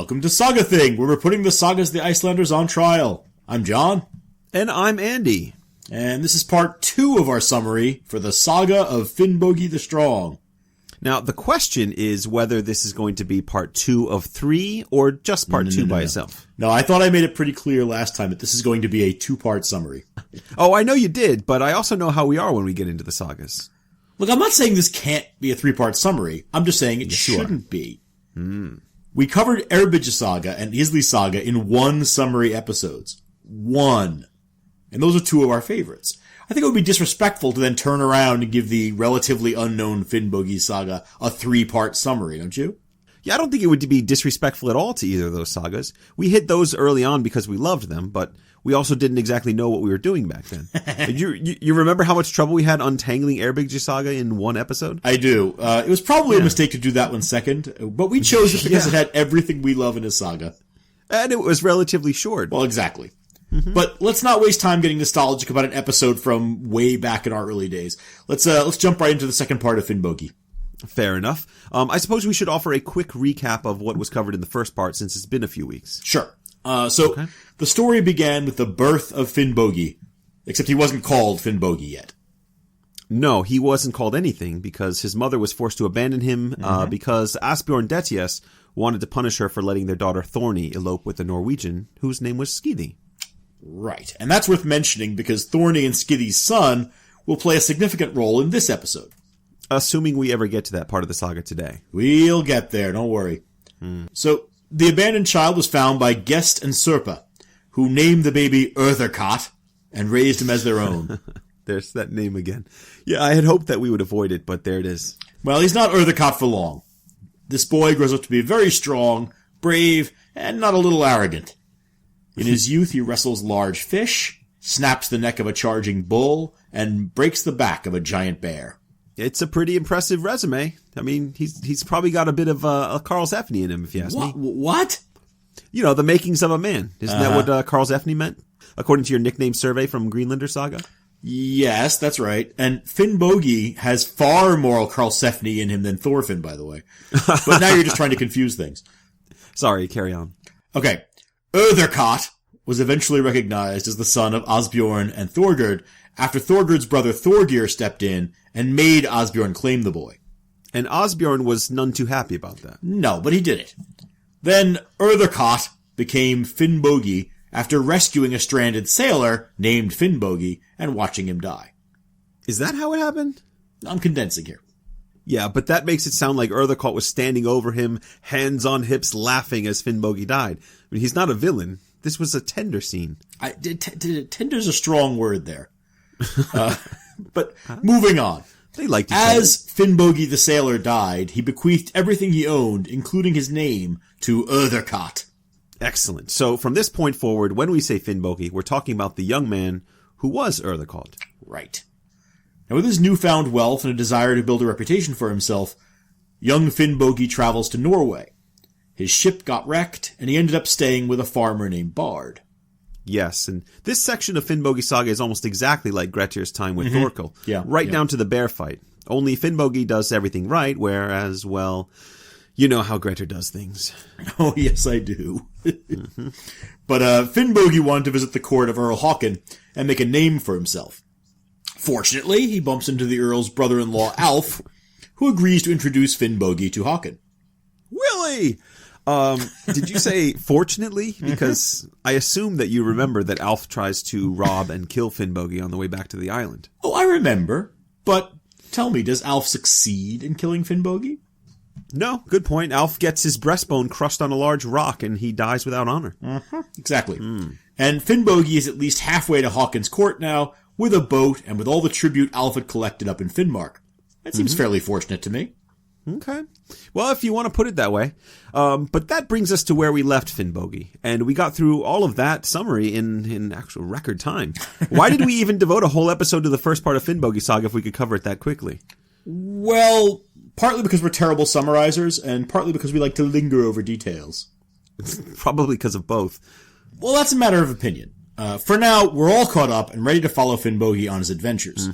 Welcome to Saga Thing, where we're putting the sagas of the Icelanders on trial. I'm John. And I'm Andy. And this is part 2 of our summary for the Saga of Finnbogi the Strong. Now, the question is whether this is going to be part 2 of 3 or just part 2 by itself. No, I thought I made it pretty clear last time that this is going to be a 2-part summary. Oh, I know you did, but I also know how we are when we get into the sagas. Look, I'm not saying this can't be a 3-part summary. I'm just saying it shouldn't be. We covered Eyrbyggja Saga and Isli Saga in 1 summary episodes. 1. And those are 2 of our favorites. I think it would be disrespectful to then turn around and give the relatively unknown Finnbogi Saga a 3-part summary, don't you? Yeah, I don't think it would be disrespectful at all to either of those sagas. We hit those early on because we loved them, but we also didn't exactly know what we were doing back then. you remember how much trouble we had untangling Eyrbyggja Saga in 1 episode? I do. It was probably a mistake to do that one second, but we chose it because it had everything we love in a saga. And it was relatively short. Well, exactly. But let's not waste time getting nostalgic about an episode from way back in our early days. Let's jump right into the second part of Finnbogi. Fair enough. I suppose we should offer a quick recap of what was covered in the first part since it's been a few weeks. Sure. The story began with the birth of Finnbogi, except he wasn't called Finnbogi yet. No, he wasn't called anything because his mother was forced to abandon him because Asbjorn Dettius wanted to punish her for letting their daughter Thorny elope with a Norwegian whose name was Skidi. Right. And that's worth mentioning because Thorny and Skidi's son will play a significant role in this episode. Assuming we ever get to that part of the saga today. We'll get there, don't worry. So, the abandoned child was found by Gest and Serpa, who named the baby Urtherkot and raised him as their own. There's that name again. Yeah, I had hoped that we would avoid it, but there it is. Well, he's not Urtherkot for long. This boy grows up to be very strong, brave, and not a little arrogant. In his youth, he wrestles large fish, snaps the neck of a charging bull, and breaks the back of a giant bear. It's a pretty impressive resume. I mean, he's probably got a bit of a Karlsefni in him, if you ask me. What? You know, the makings of a man. Isn't that what Karlsefni meant? According to your nickname survey from Greenlander Saga? Yes, that's right. And Finnbogi has far more Karlsefni in him than Thorfinn, by the way. But now you're just trying to confuse things. Sorry, carry on. Okay. Urtherkot was eventually recognized as the son of Asbjorn and Thorgerd after Thorgerd's brother Thorgir stepped in and made Asbjorn claim the boy. And Asbjorn was none too happy about that. No, but he did it. Then Urtherkot became Finnbogi after rescuing a stranded sailor named Finnbogi and watching him die. Is that how it happened? I'm condensing here. Yeah, but that makes it sound like Urtherkot was standing over him, hands on hips, laughing as Finnbogi died. I mean, he's not a villain. This was a tender scene. Tender's a strong word there. But moving on. They liked each As Finnbogi the sailor died, he bequeathed everything he owned, including his name, to Urtherkot. Excellent. So from this point forward, when we say Finnbogi, we're talking about the young man who was Urtherkot. Right. Now with his newfound wealth and a desire to build a reputation for himself, young Finnbogi travels to Norway. His ship got wrecked, and he ended up staying with a farmer named Bard. Yes, and this section of Finnbogi Saga is almost exactly like Grettir's time with Thorkel. Yeah, right down to the bear fight. Only Finnbogi does everything right, whereas, well, you know how Grettir does things. Oh, yes, I do. But Finnbogi wanted to visit the court of Earl Haakon and make a name for himself. Fortunately, he bumps into the Earl's brother-in-law, Alf, who agrees to introduce Finnbogi to Haakon. Willie! Did you say fortunately? Because I assume that you remember that Alf tries to rob and kill Finnbogi on the way back to the island. Oh, I remember. But tell me, does Alf succeed in killing Finnbogi? No, good point. Alf gets his breastbone crushed on a large rock and he dies without honor. Exactly. And Finnbogi is at least halfway to Haakon's court now, with a boat and with all the tribute Alf had collected up in Finnmark. That seems fairly fortunate to me. Okay. Well, if you want to put it that way. But that brings us to where we left Finnbogi. And we got through all of that summary in actual record time. Why did we even devote a whole episode to the first part of Finnbogi Saga if we could cover it that quickly? Well, partly because we're terrible summarizers, and partly because we like to linger over details. Probably because of both. Well, that's a matter of opinion. For now, we're all caught up and ready to follow Finnbogi on his adventures.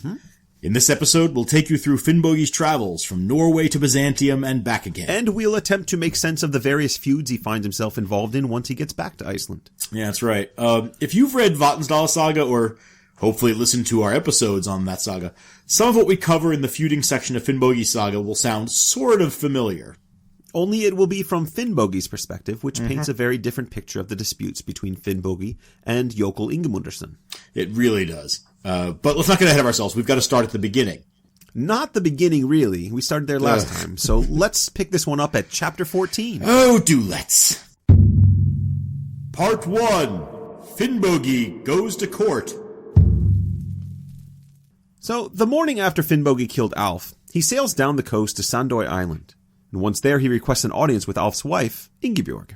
In this episode, we'll take you through Finnbogi's travels from Norway to Byzantium and back again. And we'll attempt to make sense of the various feuds he finds himself involved in once he gets back to Iceland. Yeah, that's right. If you've read Vatnsdæla saga, or hopefully listened to our episodes on that saga, some of what we cover in the feuding section of Finnbogi's saga will sound sort of familiar. Only it will be from Finnbogi's perspective, which paints a very different picture of the disputes between Finnbogi and Jokul Ingimundarson. It really does. But let's not get ahead of ourselves. We've got to start at the beginning. Not the beginning, really. We started there last time. So let's pick this one up at Chapter 14. Oh, do let's. Part 1. Finnbogi goes to court. So, the morning after Finnbogi killed Alf, he sails down the coast to Sandoy Island. And once there, he requests an audience with Alf's wife, Ingebjorg.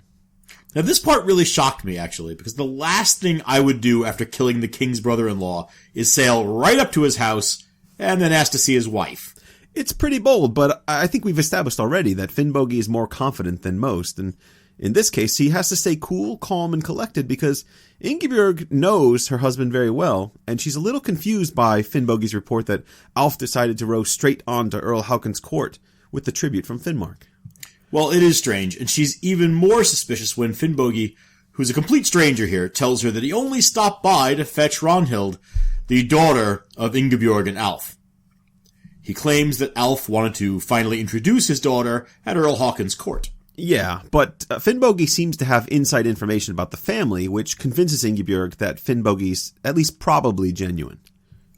Now, this part really shocked me, actually, because the last thing I would do after killing the king's brother-in-law is sail right up to his house and then ask to see his wife. It's pretty bold, but I think we've established already that Finnbogi is more confident than most, and in this case, he has to stay cool, calm, and collected because Ingebjorg knows her husband very well, and she's a little confused by Finnbogi's report that Alf decided to row straight on to Earl Haakon's court with the tribute from Finnmark. Well, it is strange, and she's even more suspicious when Finnbogi, who's a complete stranger here, tells her that he only stopped by to fetch Ragnhild, the daughter of Ingebjorg and Alf. He claims that Alf wanted to finally introduce his daughter at Earl Haakon's court. Yeah, but Finnbogi seems to have inside information about the family, which convinces Ingebjorg that Finnbogi's at least probably genuine.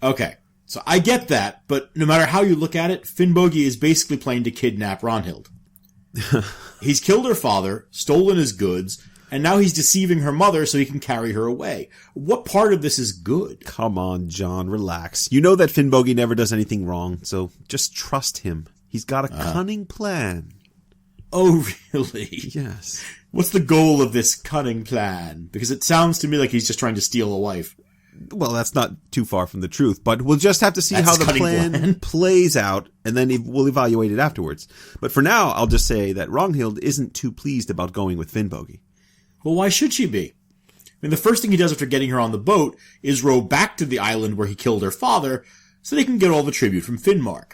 Okay, so I get that, but no matter how you look at it, Finnbogi is basically planning to kidnap Ragnhild. He's killed her father, stolen his goods, and now he's deceiving her mother so he can carry her away. What part of this is good? Come on, John, relax. You know that Finnbogi never does anything wrong, so just trust him. He's got a cunning plan. Oh, really? Yes. What's the goal of this cunning plan? Because it sounds to me like he's just trying to steal a wife. Well, that's not too far from the truth, but we'll just have to see how the plan plays out, and then we'll evaluate it afterwards. But for now, I'll just say that Ragnhild isn't too pleased about going with Finnbogi. Well, why should she be? I mean, the first thing he does after getting her on the boat is row back to the island where he killed her father so they can get all the tribute from Finnmark.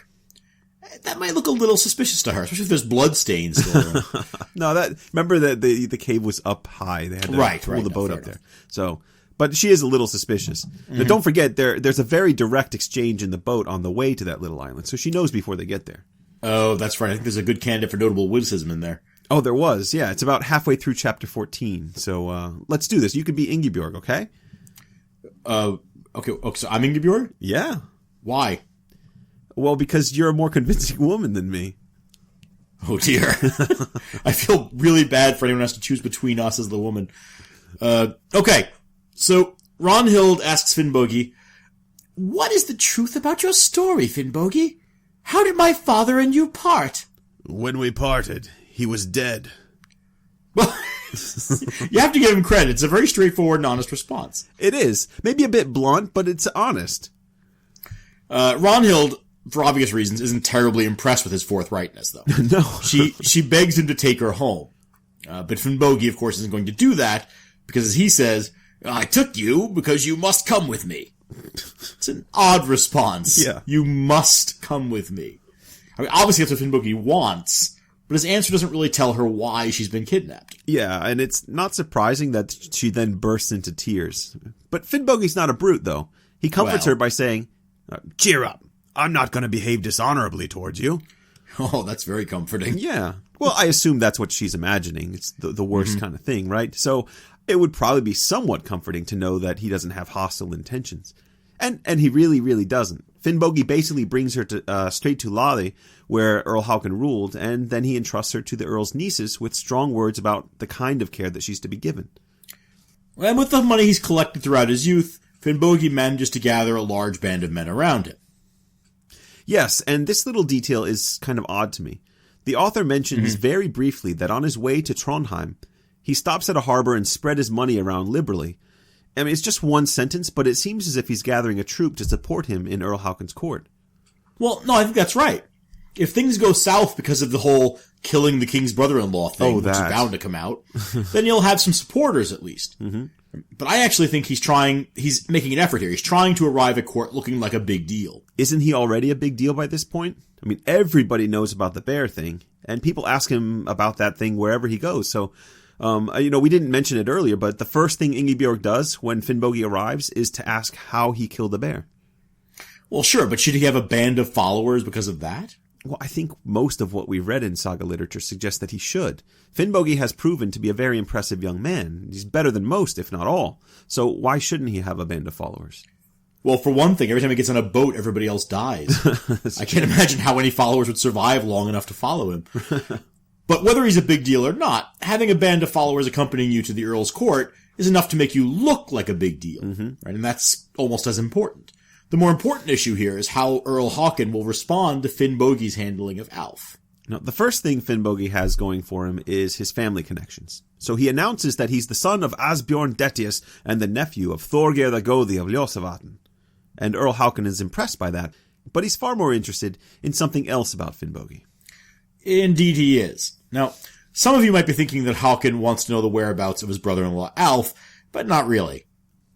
That might look a little suspicious to her, especially if there's blood stains still there. No, remember that the cave was up high. They had to pull the boat up there. So, but she is a little suspicious. Now, don't forget, there's a very direct exchange in the boat on the way to that little island, so she knows before they get there. Oh, that's right. I think there's a good candidate for notable witticism in there. Oh, there was. Yeah, it's about halfway through Chapter 14. So let's do this. You can be Ingebjorg, okay? Okay, so I'm Ingebjorg? Yeah. Why? Well, because you're a more convincing woman than me. Oh, dear. I feel really bad for anyone who has to choose between us as the woman. Okay, so Ragnhild asks Finnbogi, "What is the truth about your story, Finnbogi? How did my father and you part?" "When we parted, he was dead." Well, you have to give him credit. It's a very straightforward and honest response. It is. Maybe a bit blunt, but it's honest. Ragnhild, for obvious reasons, isn't terribly impressed with his forthrightness, though. No. She begs him to take her home. But Finnbogi, of course, isn't going to do that, because as he says, "I took you because you must come with me." It's an odd response. Yeah. You must come with me. I mean, obviously that's what Finnbogi wants, but his answer doesn't really tell her why she's been kidnapped. Yeah, and it's not surprising that she then bursts into tears. But Finnbogi's not a brute, though. He comforts her by saying, "Cheer up. I'm not going to behave dishonorably towards you." Oh, that's very comforting. Yeah. Well, I assume that's what she's imagining. It's the worst kind of thing, right? So it would probably be somewhat comforting to know that he doesn't have hostile intentions. And he really, really doesn't. Finnbogi basically brings her to straight to Lade, where Earl Haakon ruled, and then he entrusts her to the Earl's nieces with strong words about the kind of care that she's to be given. And with the money he's collected throughout his youth, Finnbogi manages to gather a large band of men around him. Yes, and this little detail is kind of odd to me. The author mentions very briefly that on his way to Trondheim, he stops at a harbor and spread his money around liberally. I mean, it's just one sentence, but it seems as if he's gathering a troop to support him in Earl Haakon's court. Well, no, I think that's right. If things go south because of the whole killing the king's brother-in-law thing, which is that. bound to come out, then you'll have some supporters at least. But I actually think he's making an effort here. He's trying to arrive at court looking like a big deal. Isn't he already a big deal by this point? I mean, everybody knows about the bear thing, and people ask him about that thing wherever he goes. So, we didn't mention it earlier, but the first thing Ingiborg does when Finnbogi arrives is to ask how he killed the bear. Well, sure, but should he have a band of followers because of that? Well, I think most of what we've read in saga literature suggests that he should. Finnbogi has proven to be a very impressive young man. He's better than most, if not all. So why shouldn't he have a band of followers? Well, for one thing, every time he gets on a boat, everybody else dies. I can't imagine how any followers would survive long enough to follow him. But whether he's a big deal or not, having a band of followers accompanying you to the Earl's court is enough to make you look like a big deal. Right? And that's almost as important. The more important issue here is how Earl Haakon will respond to Finnbogi's handling of Alf. Now, the first thing Finnbogi has going for him is his family connections. So he announces that he's the son of Asbjorn Dettius and the nephew of Thorgeir the Gothi of Ljosavatn. And Earl Haakon is impressed by that, but he's far more interested in something else about Finnbogi. Indeed he is. Now, some of you might be thinking that Haakon wants to know the whereabouts of his brother-in-law Alf, but not really.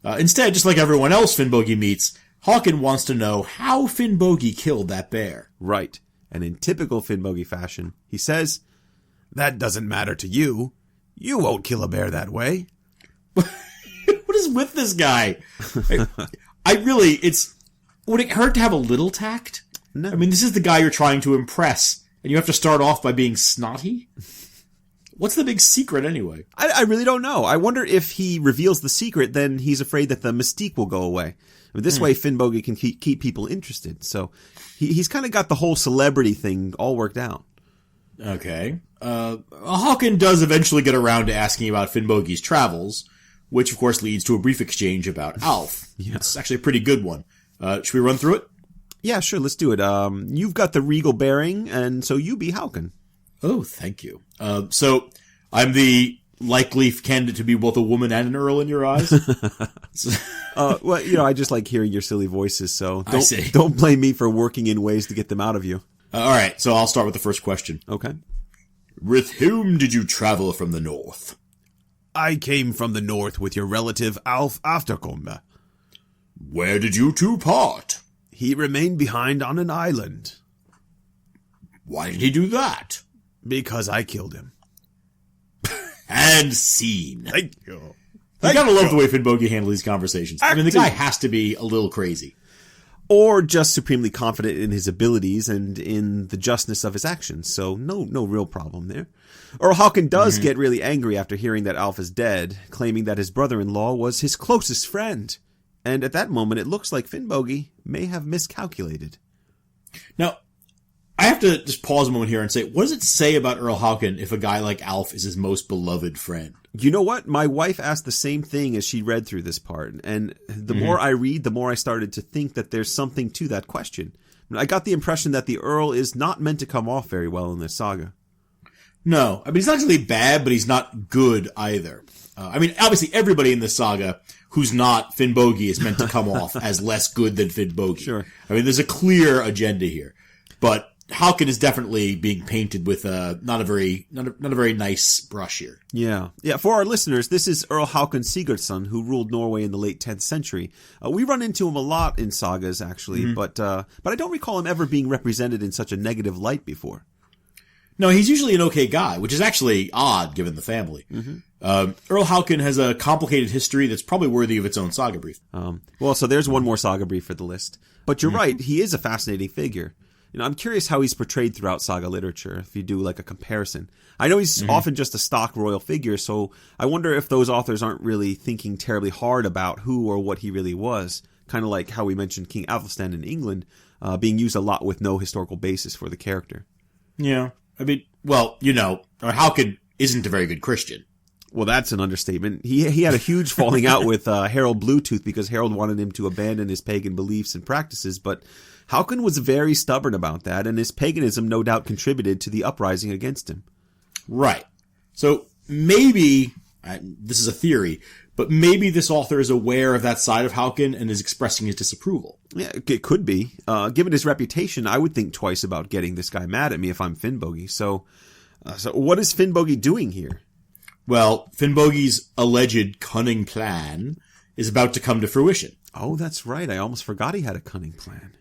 Instead, just like everyone else Finnbogi meets, Haakon wants to know how Finnbogi killed that bear. Right. And in typical Finnbogi fashion, he says, "That doesn't matter to you. You won't kill a bear that way." What is with this guy? Would it hurt to have a little tact? No. I mean, this is the guy you're trying to impress, and you have to start off by being snotty? What's the big secret anyway? I really don't know. I wonder if he reveals the secret, then he's afraid that the mystique will go away. I mean, this way Finnbogi can keep people interested. So he's kind of got the whole celebrity thing all worked out. Okay. Haakon does eventually get around to asking about Finnbogi's travels, which of course leads to a brief exchange about Alf. Yeah. It's actually a pretty good one. Should we run through it? Yeah, sure, let's do it. You've got the regal bearing, and so you be Haakon. Oh, thank you. So I'm the likely candidate to be both a woman and an earl in your eyes? Well, I just like hearing your silly voices, so don't blame me for working in ways to get them out of you. All right, so I'll start with the first question. Okay. With whom did you travel from the north? I came from the north with your relative Alf Afterkombe. Where did you two part? He remained behind on an island. Why did he do that? Because I killed him. And scene. Thank you. You gotta love the way Finnbogi handles these conversations. I mean, the guy has to be a little crazy. Or just supremely confident in his abilities and in the justness of his actions. So no real problem there. Earl Haakon does get really angry after hearing that Alf is dead, claiming that his brother-in-law was his closest friend. And at that moment, it looks like Finnbogi may have miscalculated. Now, I have to just pause a moment here and say, what does it say about Earl Haakon if a guy like Alf is his most beloved friend? You know what? My wife asked the same thing as she read through this part. And the more I read, the more I started to think that there's something to that question. I got the impression that the Earl is not meant to come off very well in this saga. No. I mean, he's not really bad, but he's not good either. I mean, obviously everybody in this saga who's not Finnbogi is meant to come off as less good than Finnbogi. Sure. I mean, there's a clear agenda here. But Haakon is definitely being painted with not a very nice brush here. Yeah. For our listeners, this is Earl Haakon Sigurdsson, who ruled Norway in the late 10th century. We run into him a lot in sagas, actually, but I don't recall him ever being represented in such a negative light before. No, he's usually an okay guy, which is actually odd given the family. Earl Haakon has a complicated history that's probably worthy of its own saga brief. So there's one more saga brief for the list. But you're right, he is a fascinating figure. I'm curious how he's portrayed throughout saga literature, if you do like a comparison. I know he's often just a stock royal figure, so I wonder if those authors aren't really thinking terribly hard about who or what he really was. Kind of like how we mentioned King Athelstan in England, being used a lot with no historical basis for the character. Yeah. I mean, Haakon isn't a very good Christian. Well, that's an understatement. He had a huge falling out with Harold Bluetooth because Harold wanted him to abandon his pagan beliefs and practices, but Haakon was very stubborn about that, and his paganism no doubt contributed to the uprising against him. Right. So maybe, this is a theory, but maybe this author is aware of that side of Haakon and is expressing his disapproval. Yeah, it could be. Given his reputation, I would think twice about getting this guy mad at me if I'm Finnbogi. So So what is Finnbogi doing here? Well, Finnbogi's alleged cunning plan is about to come to fruition. Oh, that's right. I almost forgot he had a cunning plan.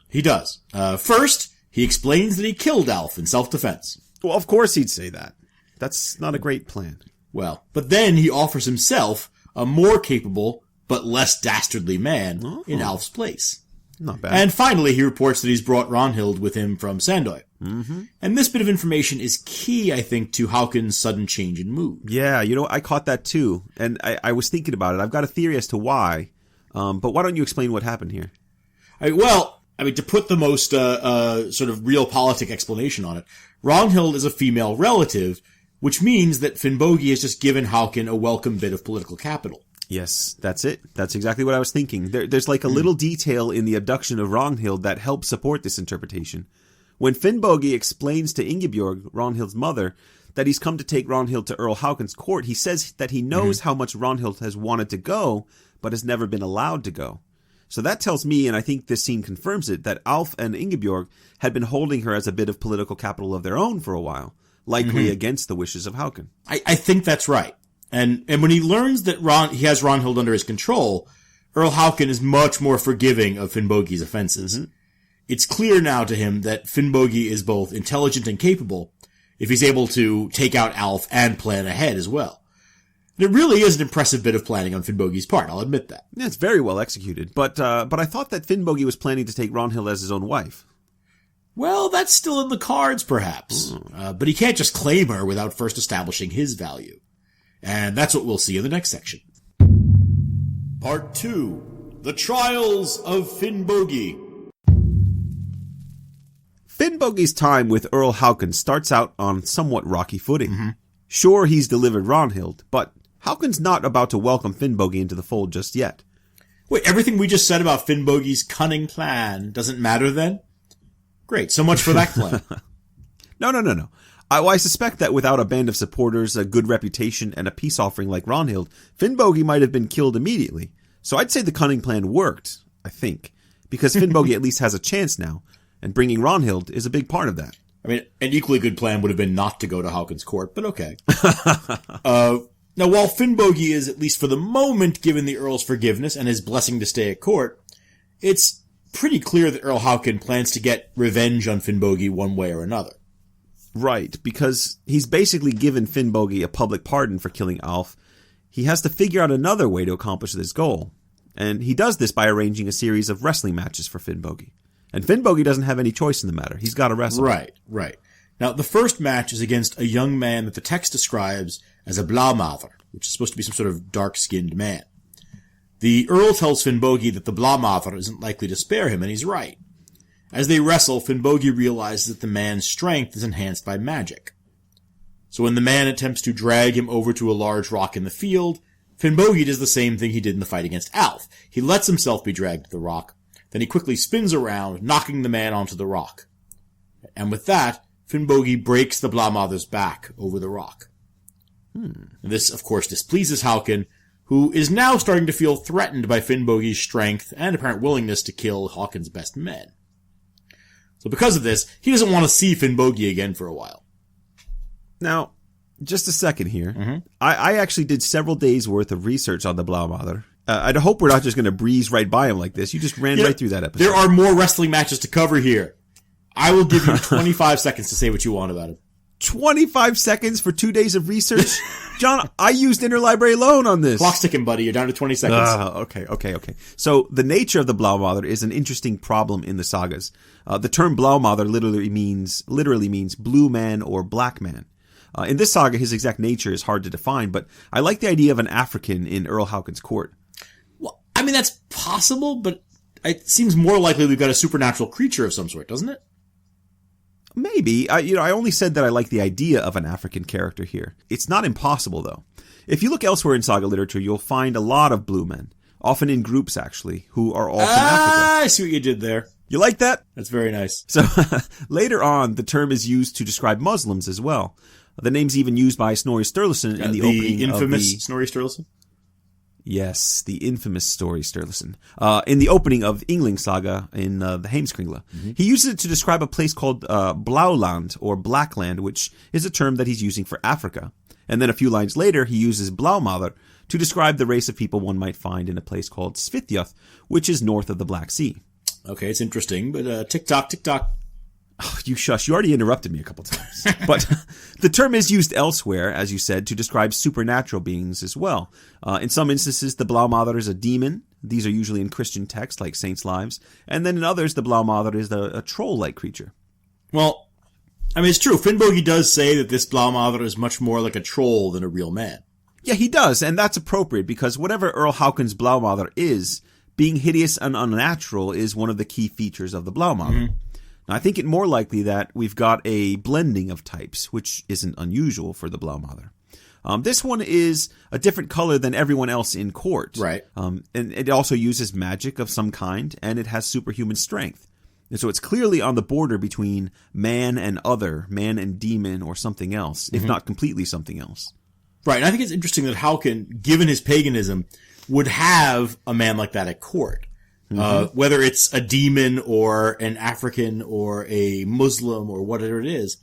He does. First, he explains that he killed Alf in self-defense. Well, of course he'd say that. That's not a great plan. Well, but then he offers himself a more capable but less dastardly man in Alf's place. Not bad. And finally, he reports that he's brought Ragnhild with him from Sandoy. Mm-hmm. And this bit of information is key, I think, to Haakon's sudden change in mood. Yeah, I caught that too. And I was thinking about it. I've got a theory as to why. But why don't you explain what happened here? To put the most sort of realpolitik explanation on it, Ragnhild is a female relative, which means that Finnbogi has just given Haakon a welcome bit of political capital. Yes, that's it. That's exactly what I was thinking. There's like a little detail in the abduction of Ragnhild that helps support this interpretation. When Finnbogi explains to Ingebjorg, Ragnhild's mother, that he's come to take Ragnhild to Earl Haakon's court, he says that he knows how much Ragnhild has wanted to go, but has never been allowed to go. So that tells me, and I think this scene confirms it, that Alf and Ingebjorg had been holding her as a bit of political capital of their own for a while, likely against the wishes of Haakon. I think that's right. And when he learns that he has Ragnhild under his control, Earl Haakon is much more forgiving of Finnbogi's offenses. Mm-hmm. It's clear now to him that Finnbogi is both intelligent and capable if he's able to take out Alf and plan ahead as well. And it really is an impressive bit of planning on Finnbogi's part, I'll admit that. Yeah, it's very well executed. But I thought that Finnbogi was planning to take Ragnhild as his own wife. Well, that's still in the cards, perhaps. But he can't just claim her without first establishing his value. And that's what we'll see in the next section. Part 2. The Trials of Finnbogi. Finnbogi's time with Earl Haakon starts out on somewhat rocky footing. Mm-hmm. Sure, he's delivered Ragnhild, but Haakon's not about to welcome Finnbogi into the fold just yet. Wait, everything we just said about Finnbogi's cunning plan doesn't matter then? Great, so much for that claim. No. I suspect that without a band of supporters, a good reputation, and a peace offering like Ragnhild, Finnbogi might have been killed immediately. So I'd say the cunning plan worked, I think, because Finnbogi at least has a chance now, and bringing Ragnhild is a big part of that. I mean, an equally good plan would have been not to go to Haakon's court, but okay. Now, while Finnbogi is, at least for the moment, given the Earl's forgiveness and his blessing to stay at court, it's pretty clear that Earl Haakon plans to get revenge on Finnbogi one way or another. Right, because he's basically given Finnbogi a public pardon for killing Alf. He has to figure out another way to accomplish this goal. And he does this by arranging a series of wrestling matches for Finnbogi. And Finnbogi doesn't have any choice in the matter. He's got to wrestle. Right. Now, the first match is against a young man that the text describes as a blåmaður, which is supposed to be some sort of dark-skinned man. The Earl tells Finnbogi that the blåmaður isn't likely to spare him, and he's right. As they wrestle, Finnbogi realizes that the man's strength is enhanced by magic. So when the man attempts to drag him over to a large rock in the field, Finnbogi does the same thing he did in the fight against Alf. He lets himself be dragged to the rock, then he quickly spins around, knocking the man onto the rock. And with that, Finnbogi breaks the blåmaður's back over the rock. This, of course, displeases Haakon, who is now starting to feel threatened by Finnbogi's strength and apparent willingness to kill Haakon's best men. So because of this, he doesn't want to see Finnbogi again for a while. Now, just a second here. Mm-hmm. I actually did several days' worth of research on the blåmaður. I hope we're not just going to breeze right by him like this. You just ran right through that episode. There are more wrestling matches to cover here. I will give you 25 seconds to say what you want about him. 25 seconds for 2 days of research? John, I used Interlibrary alone on this. Clock's ticking, buddy. You're down to 20 seconds. Okay. So the nature of the blåmaður is an interesting problem in the sagas. The term blåmaður literally means blue man or black man. In this saga, his exact nature is hard to define, but I like the idea of an African in Earl Haakon's court. Well, I mean, that's possible, but it seems more likely we've got a supernatural creature of some sort, doesn't it? Maybe. I only said that I like the idea of an African character here. It's not impossible, though. If you look elsewhere in saga literature, you'll find a lot of blue men, often in groups, actually, who are all from Africa. I see what you did there. You like that? That's very nice. So, later on, the term is used to describe Muslims as well. The name's even used by Snorri Sturluson in the opening infamous of Snorri Sturluson? Yes, the infamous story, Sturluson. In the opening of Yngling Saga in the Heimskringla, he uses it to describe a place called Blauland, or Blackland, which is a term that he's using for Africa. And then a few lines later, he uses Blaumadr to describe the race of people one might find in a place called Svitjoth, which is north of the Black Sea. Okay, it's interesting, but tick-tock, tick-tock. Oh, you shush. You already interrupted me a couple times. But the term is used elsewhere, as you said, to describe supernatural beings as well. In some instances, the Blaumadr is a demon. These are usually in Christian texts, like Saints' Lives. And then in others, the Blaumadr is a troll-like creature. Well, I mean, it's true. Finnbogi does say that this Blaumadr is much more like a troll than a real man. Yeah, he does, and that's appropriate, because whatever Earl Haakon's Blaumadr is, being hideous and unnatural is one of the key features of the Blaumadr. Now, I think it more likely that we've got a blending of types, which isn't unusual for the Blaumadr. This one is a different color than everyone else in court. Right. And it also uses magic of some kind, and it has superhuman strength. And so it's clearly on the border between man and other, man and demon, or something else, if not completely something else. Right, and I think it's interesting that Haakon, given his paganism, would have a man like that at court. Whether it's a demon or an African or a Muslim or whatever it is,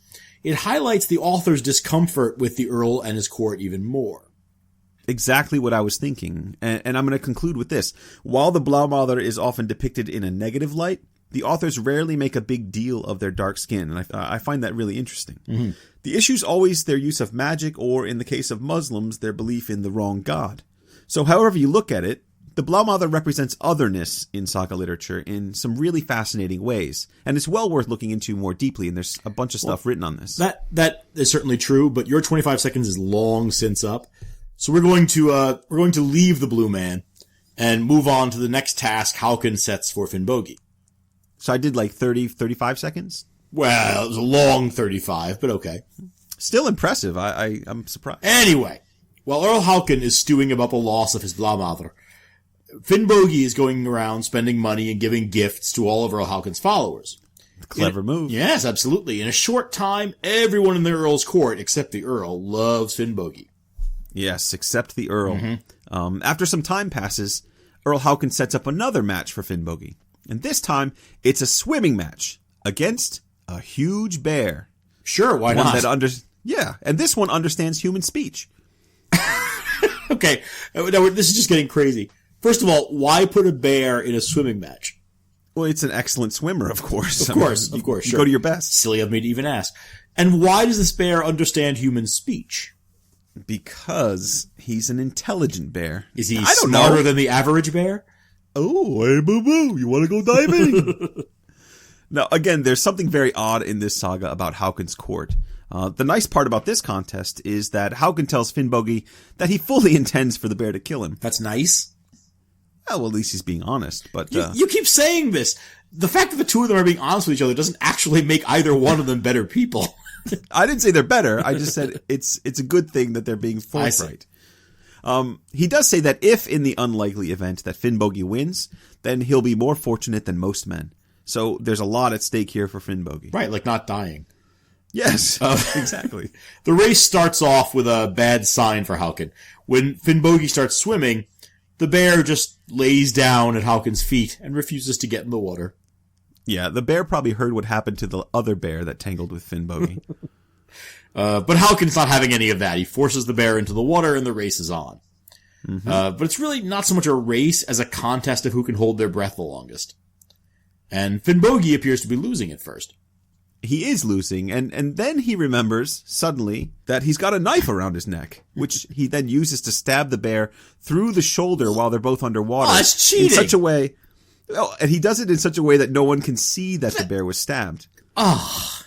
it highlights the author's discomfort with the Earl and his court even more. Exactly what I was thinking. And I'm going to conclude with this. While the Blaumadr is often depicted in a negative light, the authors rarely make a big deal of their dark skin, and I find that really interesting. The issue's always their use of magic, or in the case of Muslims, their belief in the wrong god. So however you look at it, the Blaumadr represents otherness in saga literature in some really fascinating ways, and it's well worth looking into more deeply, and there's a bunch of stuff written on this. That is certainly true, but your 25 seconds is long since up. So we're going to leave the Blue Man and move on to the next task Haakon sets for Finnbogi. So I did like 35 seconds? Well, it was a long 35, but okay. Still impressive. I'm surprised. Anyway, while Earl Haakon is stewing about the loss of his Blaumadr, Finnbogi is going around spending money and giving gifts to all of Earl Haakon's followers. Clever move. Yes, absolutely. In a short time, everyone in the Earl's court, except the Earl, loves Finnbogi. Yes, except the Earl. After some time passes, Earl Haakon sets up another match for Finnbogi. And this time, it's a swimming match against a huge bear. Sure, why not? And this one understands human speech. Okay, now this is just getting crazy. First of all, why put a bear in a swimming match? Well, it's an excellent swimmer, of course. Of course, You sure. go to your best. Silly of me to even ask. And why does this bear understand human speech? Because he's an intelligent bear. Is he smarter than the average bear? Oh, hey, boo-boo, you want to go diving? Now, again, there's something very odd in this saga about Haakon's court. The nice part about this contest is that Haakon tells Finnbogi that he fully intends for the bear to kill him. That's nice. Well, at least he's being honest. But you keep saying this. The fact that the two of them are being honest with each other doesn't actually make either one of them better people. I didn't say they're better. I just said it's a good thing that they're being forthright. He does say that if in the unlikely event that Finnbogi wins, then he'll be more fortunate than most men. So there's a lot at stake here for Finnbogi. Right, like not dying. Yes, exactly. The race starts off with a bad sign for Haakon. When Finnbogi starts swimming, the bear just lays down at Haakon's feet and refuses to get in the water. Yeah, the bear probably heard what happened to the other bear that tangled with Finnbogi. But Haakon's not having any of that. He forces the bear into the water and the race is on. But it's really not so much a race as a contest of who can hold their breath the longest. And Finnbogi appears to be losing at first. He is losing, and then he remembers, suddenly, that he's got a knife around his neck, which he then uses to stab the bear through the shoulder while they're both underwater. Oh, that's cheating! In such a way... Oh, and he does it in such a way that no one can see that the bear was stabbed. Oh.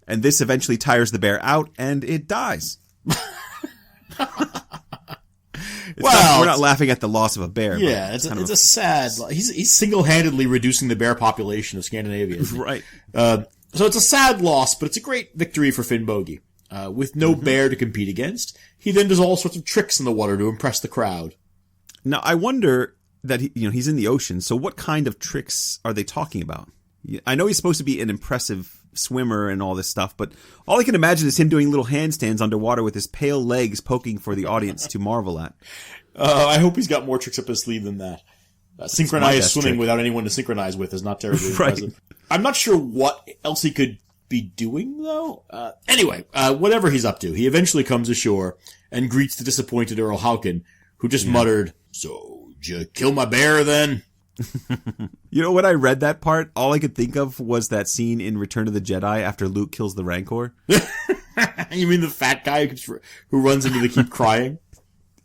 And this eventually tires the bear out, and it dies. We're not laughing at the loss of a bear. Yeah, it's a sad... He's single-handedly reducing the bear population of Scandinavia. Right. So it's a sad loss, but it's a great victory for Finnbogi. With no bear to compete against, he then does all sorts of tricks in the water to impress the crowd. Now, I wonder that he's in the ocean, so what kind of tricks are they talking about? I know he's supposed to be an impressive swimmer and all this stuff, but all I can imagine is him doing little handstands underwater with his pale legs poking for the audience to marvel at. I hope he's got more tricks up his sleeve than that. Synchronized swimming trick. Without anyone to synchronize with is not terribly impressive. I'm not sure what else he could be doing, though. Anyway, whatever he's up to, he eventually comes ashore and greets the disappointed Earl Haakon, who just muttered, "So, did you kill my bear, then?" You know, when I read that part, all I could think of was that scene in Return of the Jedi after Luke kills the Rancor. You mean the fat guy who runs into the keep crying?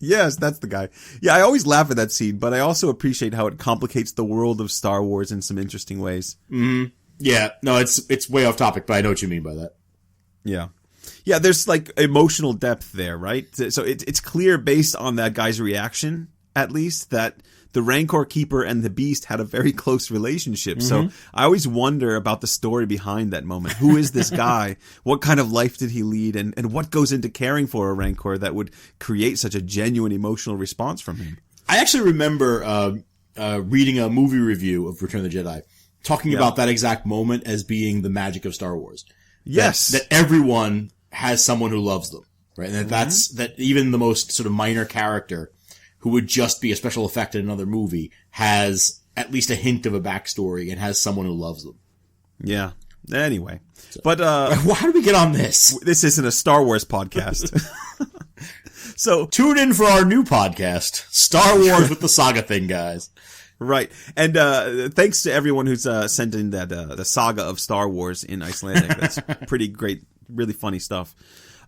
Yes, that's the guy. Yeah, I always laugh at that scene, but I also appreciate how it complicates the world of Star Wars in some interesting ways. Mm-hmm. Yeah, no, it's way off topic, but I know what you mean by that. Yeah. Yeah, there's like emotional depth there, right? So it's clear based on that guy's reaction, at least, that the Rancor Keeper and the Beast had a very close relationship. Mm-hmm. So I always wonder about the story behind that moment. Who is this guy? What kind of life did he lead? And what goes into caring for a Rancor that would create such a genuine emotional response from him? I actually remember reading a movie review of Return of the Jedi, talking about that exact moment as being the magic of Star Wars. Yes. That everyone has someone who loves them, right? And that even the most sort of minor character who would just be a special effect in another movie has at least a hint of a backstory and has someone who loves them. Yeah. Anyway. But, how did we get on this? This isn't a Star Wars podcast. So tune in for our new podcast, Star Wars with the Saga thing, guys. Right. And thanks to everyone who's sent in that the Saga of Star Wars in Icelandic. That's pretty great, really funny stuff.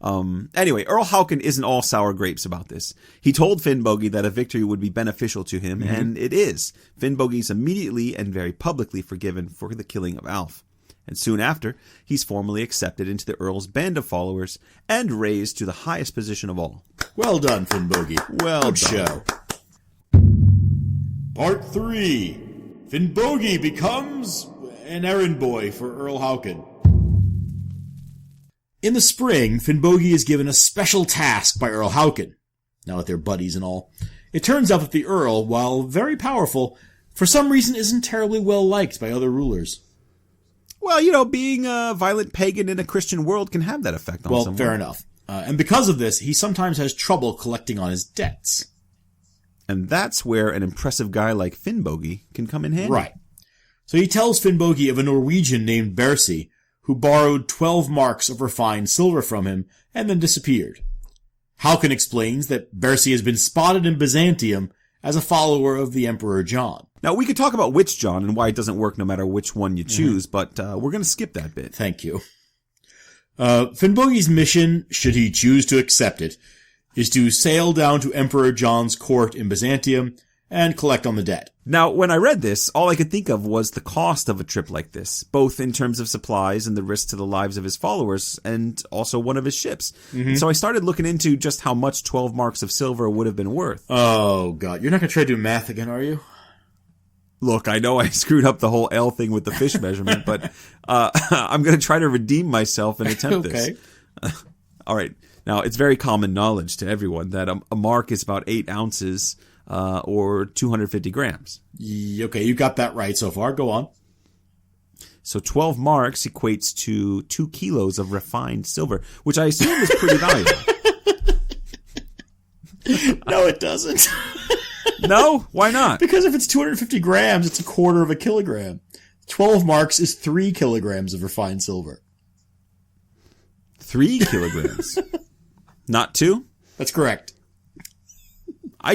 Anyway, Earl Haakon isn't all sour grapes about this. He told Finnbogi that a victory would be beneficial to him, and it is. Finnbogi's immediately and very publicly forgiven for the killing of Alf. And soon after, he's formally accepted into the Earl's band of followers and raised to the highest position of all. Well done, Finnbogi. Good show. Part 3. Finnbogi becomes an errand boy for Earl Haakon. In the spring, Finnbogi is given a special task by Earl Haakon. Now that they're buddies and all. It turns out that the Earl, while very powerful, for some reason isn't terribly well liked by other rulers. Well, you know, being a violent pagan in a Christian world can have that effect on someone. Well, fair enough. And because of this, he sometimes has trouble collecting on his debts. And that's where an impressive guy like Finnbogi can come in handy. Right. So he tells Finnbogi of a Norwegian named Bersi, who borrowed 12 marks of refined silver from him and then disappeared. Haakon explains that Bersi has been spotted in Byzantium as a follower of the Emperor John. Now, we could talk about which John and why it doesn't work no matter which one you choose, but we're going to skip that bit. Thank you. Finnbogi's mission, should he choose to accept it, is to sail down to Emperor John's court in Byzantium and collect on the debt. Now, when I read this, all I could think of was the cost of a trip like this, both in terms of supplies and the risk to the lives of his followers, and also one of his ships. And so I started looking into just how much 12 marks of silver would have been worth. Oh, God. You're not going to try to do math again, are you? Look, I know I screwed up the whole L thing with the fish measurement, but I'm going to try to redeem myself and attempt this. All right. Now, it's very common knowledge to everyone that a mark is about 8 ounces or 250 grams. Okay, you got that right so far. Go on. So 12 marks equates to 2 kilos of refined silver, which I assume is pretty valuable. No, it doesn't. No? Why not? Because if it's 250 grams, it's a quarter of a kilogram. 12 marks is 3 kilograms of refined silver. 3 kilograms? Not 2? That's correct. I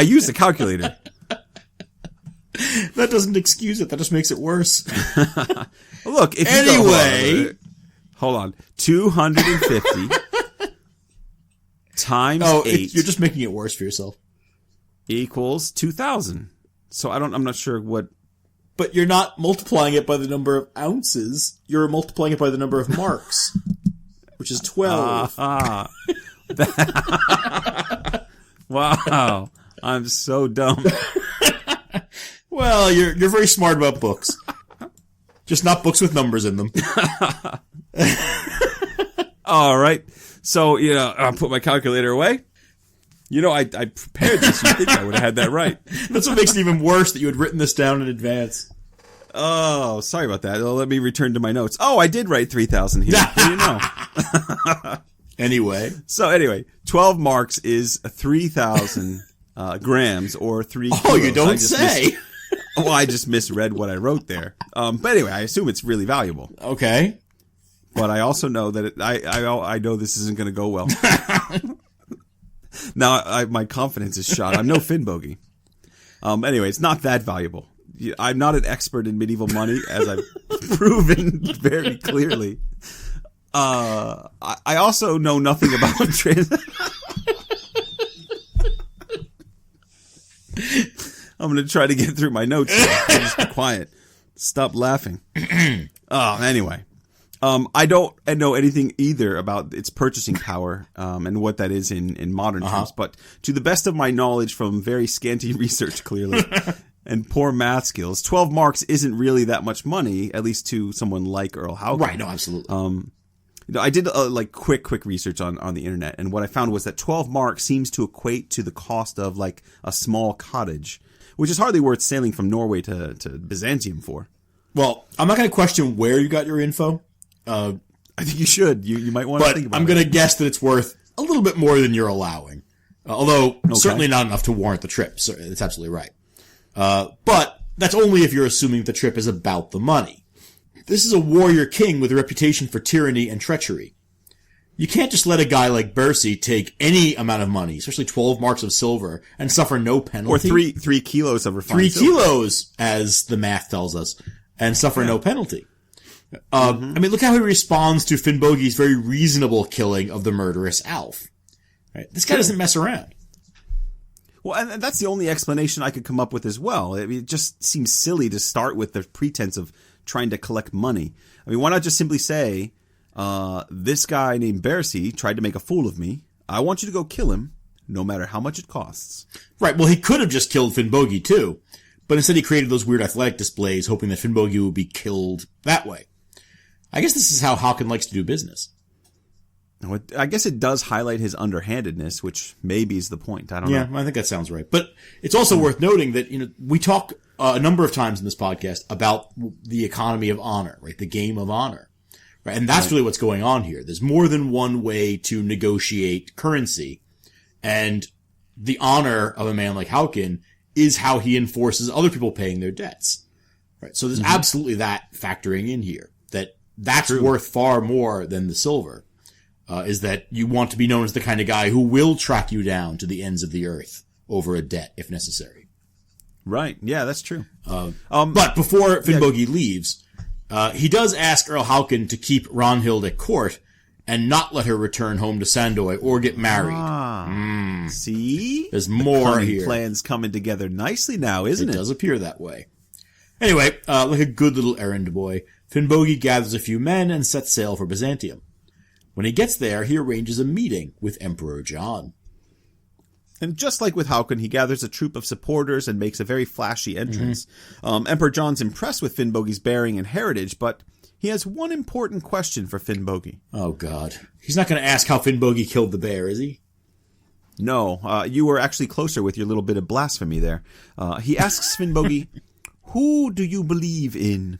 used a calculator. That doesn't excuse it. That just makes it worse. Look, if anyway, hold on. 250 times 8. You're just making it worse for yourself. Equals 2,000. So I'm not sure what. But you're not multiplying it by the number of ounces. You're multiplying it by the number of marks, which is 12. Wow. I'm so dumb. Well, you're very smart about books. Just not books with numbers in them. All right. So, I'll put my calculator away. I prepared this. You'd think I would have had that right. That's what makes it even worse that you had written this down in advance. Oh, sorry about that. Well, let me return to my notes. Oh, I did write 3,000 here. What do you know? Anyway. So 12 marks is 3,000 grams or 3 kilos. Oh, you don't say. Well, I just misread what I wrote there. But anyway, I assume it's really valuable. Okay. But I also know that I know this isn't going to go well. Now my confidence is shot. I'm no Finnbogi. Anyway, it's not that valuable. I'm not an expert in medieval money, as I've proven very clearly. I also know nothing about I'm going to try to get through my notes here. Just be quiet. Stop laughing. Anyway. I don't know anything either about its purchasing power, and what that is in modern terms, but to the best of my knowledge from very scanty research, clearly, and poor math skills, 12 marks isn't really that much money, at least to someone like Earl Haakon. Right, no, absolutely. I did quick research on the internet, and what I found was that 12 marks seems to equate to the cost of like a small cottage, which is hardly worth sailing from Norway to Byzantium for. Well, I'm not going to question where you got your info. I think you should. You might want to think about it. I'm going to guess that it's worth a little bit more than you're allowing. Although, certainly not enough to warrant the trip. So that's absolutely right. But that's only if you're assuming the trip is about the money. This is a warrior king with a reputation for tyranny and treachery. You can't just let a guy like Bersi take any amount of money, especially 12 marks of silver, and suffer no penalty. Or 3 kilos of refined silver. 3 kilos, as the math tells us, and suffer no penalty. I mean, look how he responds to Finnbogi's very reasonable killing of the murderous Alf. Right? This guy doesn't mess around. Well, and that's the only explanation I could come up with as well. I mean, it just seems silly to start with the pretense of trying to collect money. I mean, why not just simply say, this guy named Bersi tried to make a fool of me. I want you to go kill him, no matter how much it costs. Right, well, he could have just killed Finnbogi, too. But instead he created those weird athletic displays, hoping that Finnbogi would be killed that way. I guess this is how Haakon likes to do business. I guess it does highlight his underhandedness, which maybe is the point. I don't know. Yeah, I think that sounds right. But it's also worth noting that, we talk a number of times in this podcast about the economy of honor, right? The game of honor. Right? And that's really what's going on here. There's more than one way to negotiate currency. And the honor of a man like Haakon is how he enforces other people paying their debts. Right? So there's absolutely that factoring in here. That's worth far more than the silver, is that you want to be known as the kind of guy who will track you down to the ends of the earth over a debt if necessary. Right. Yeah, that's true. But before Finnbogi leaves, he does ask Earl Haakon to keep Ragnhild at court and not let her return home to Sandoy or get married. See? There's more here. Plans coming together nicely now, isn't it? It does appear that way. Anyway, like a good little errand boy, Finnbogi gathers a few men and sets sail for Byzantium. When he gets there, he arranges a meeting with Emperor John. And just like with Haakon, he gathers a troop of supporters and makes a very flashy entrance. Emperor John's impressed with Finnbogi's bearing and heritage, but he has one important question for Finnbogi. Oh, God. He's not going to ask how Finnbogi killed the bear, is he? No, you were actually closer with your little bit of blasphemy there. He asks Finnbogi, who do you believe in?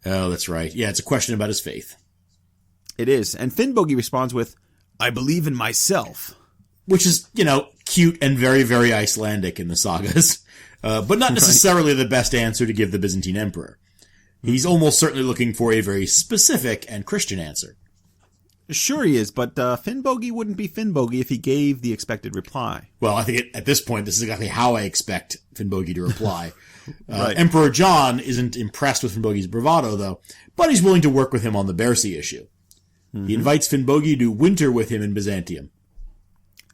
Oh, that's right. Yeah, it's a question about his faith. It is. And Finnbogi responds with, I believe in myself. Which is, cute and very, very Icelandic in the sagas. But not necessarily the best answer to give the Byzantine emperor. He's almost certainly looking for a very specific and Christian answer. Sure he is, but Finnbogi wouldn't be Finnbogi if he gave the expected reply. Well, I think at this point, this is exactly how I expect Finnbogi to reply. Right. Emperor John isn't impressed with Finnbogi's bravado, though, but he's willing to work with him on the Bersi issue. He invites Finnbogi to winter with him in Byzantium.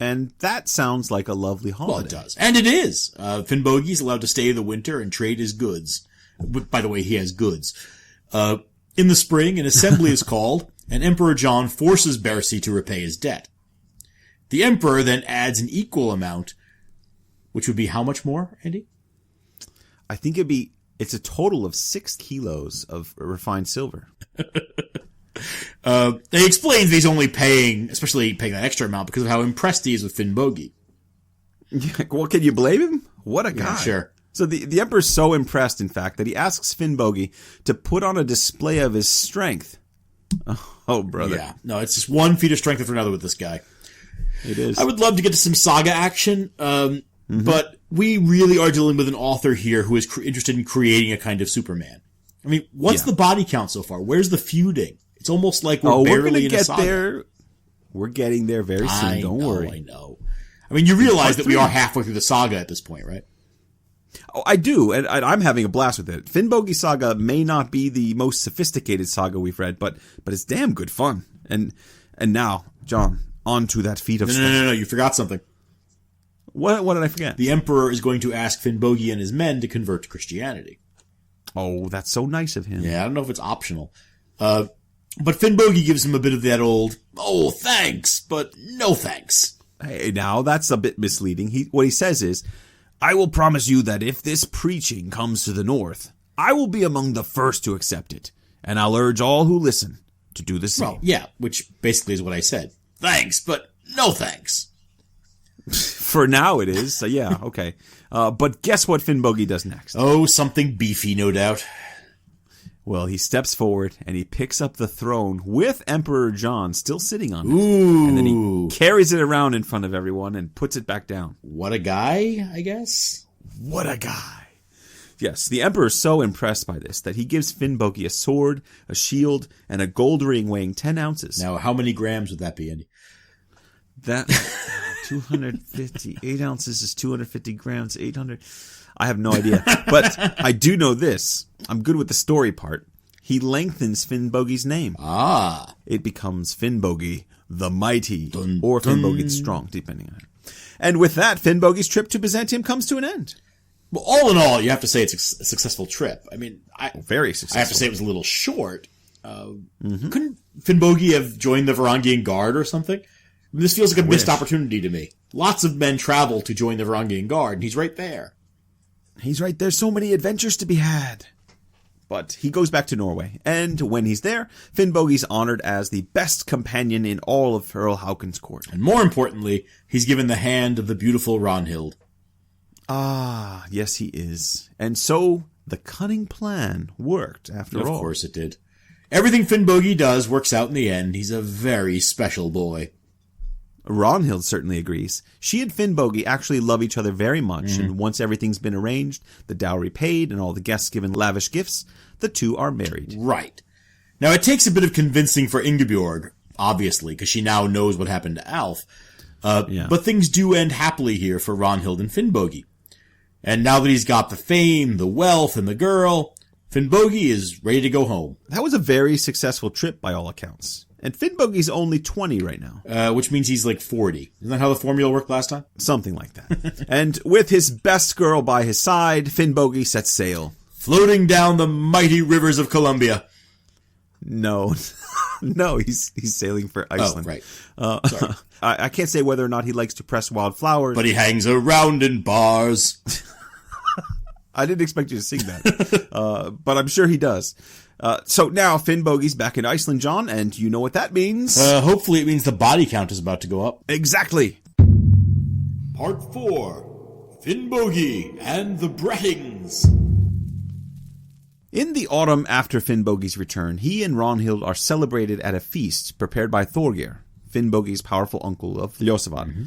And that sounds like a lovely holiday. Well, it does. And it is. Finnbogi's allowed to stay the winter and trade his goods. By the way, he has goods. In the spring, an assembly is called, and Emperor John forces Bersi to repay his debt. The emperor then adds an equal amount, which would be how much more, Andy? I think it's a total of 6 kilos of refined silver. He explains that he's only paying that extra amount because of how impressed he is with Finnbogi. Well, can you blame him? What a guy. Yeah, sure. So the Emperor's so impressed, in fact, that he asks Finnbogi to put on a display of his strength. Oh, brother. Yeah. No, it's just one feat of strength after another with this guy. It is. I would love to get to some saga action, but we really are dealing with an author here who is interested in creating a kind of Superman. I mean, what's the body count so far? Where's the feuding? It's almost like we're barely in a saga. There. We're getting there very soon. Don't worry. I know. I mean, you realize that we are halfway through the saga at this point, right? Oh, I do, and I'm having a blast with it. Finnbogi Saga may not be the most sophisticated saga we've read, but it's damn good fun. And now, John, on to that feat of strength. No, you forgot something. What did I forget? The Emperor is going to ask Finnbogi and his men to convert to Christianity. Oh, that's so nice of him. Yeah, I don't know if it's optional. But Finnbogi gives him a bit of that old, oh, thanks, but no thanks. Hey, now that's a bit misleading. What he says is, I will promise you that if this preaching comes to the north, I will be among the first to accept it, and I'll urge all who listen to do the same. Well, yeah, which basically is what I said. Thanks, but no thanks. For now it is, so yeah, okay. But guess what Finnbogi does next? Oh, something beefy, no doubt. Well, he steps forward and he picks up the throne with Emperor John still sitting on it. Ooh. And then he carries it around in front of everyone and puts it back down. What a guy, I guess. What a guy. Yes, the Emperor is so impressed by this that he gives Finnbogi a sword, a shield, and a gold ring weighing 10 ounces. Now, how many grams would that be, Andy? That 250, 8 ounces is 250 grams, 800. I have no idea. But I do know this. I'm good with the story part. He lengthens Finnbogi's name. Ah. It becomes Finnbogi the Mighty, dun, or dun. Finnbogi the Strong, depending on it. And with that, Finnbogi's trip to Byzantium comes to an end. Well, all in all, you have to say it's a successful trip. I mean, very successful. I have to say it was a little short. Couldn't Finnbogi have joined the Varangian Guard or something? I mean, this feels like a missed opportunity to me. Lots of men travel to join the Varangian Guard, and he's right there. He's right there. So many adventures to be had. But he goes back to Norway, and when he's there, Finnbogi's honored as the best companion in all of Earl Haakon's court. And more importantly, he's given the hand of the beautiful Ragnhild. Ah, yes he is. And so the cunning plan worked after all. Of course it did. Everything Finnbogi does works out in the end. He's a very special boy. Ragnhild certainly agrees. She and Finnbogi actually love each other very much, and once everything's been arranged, the dowry paid, and all the guests given lavish gifts, the two are married. Right. Now, it takes a bit of convincing for Ingeborg, obviously, because she now knows what happened to Alf. But things do end happily here for Ragnhild and Finnbogi. And now that he's got the fame, the wealth, and the girl, Finnbogi is ready to go home. That was a very successful trip by all accounts. And Finnbogi's only 20 right now. Which means he's like 40. Isn't that how the formula worked last time? Something like that. And with his best girl by his side, Finnbogi sets sail. Floating down the mighty rivers of Columbia. No. No, he's sailing for Iceland. Oh, right. Sorry. I can't say whether or not he likes to press wildflowers. But he hangs around in bars. I didn't expect you to sing that. But I'm sure he does. So now Finnbogi's back in Iceland, John, and you know what that means. Hopefully it means the body count is about to go up. Exactly. Part 4. Finnbogi and the Brettings. In the autumn after Finnbogi's return, he and Ragnhild are celebrated at a feast prepared by Thorgeir, Finnbogi's powerful uncle of Ljosavan.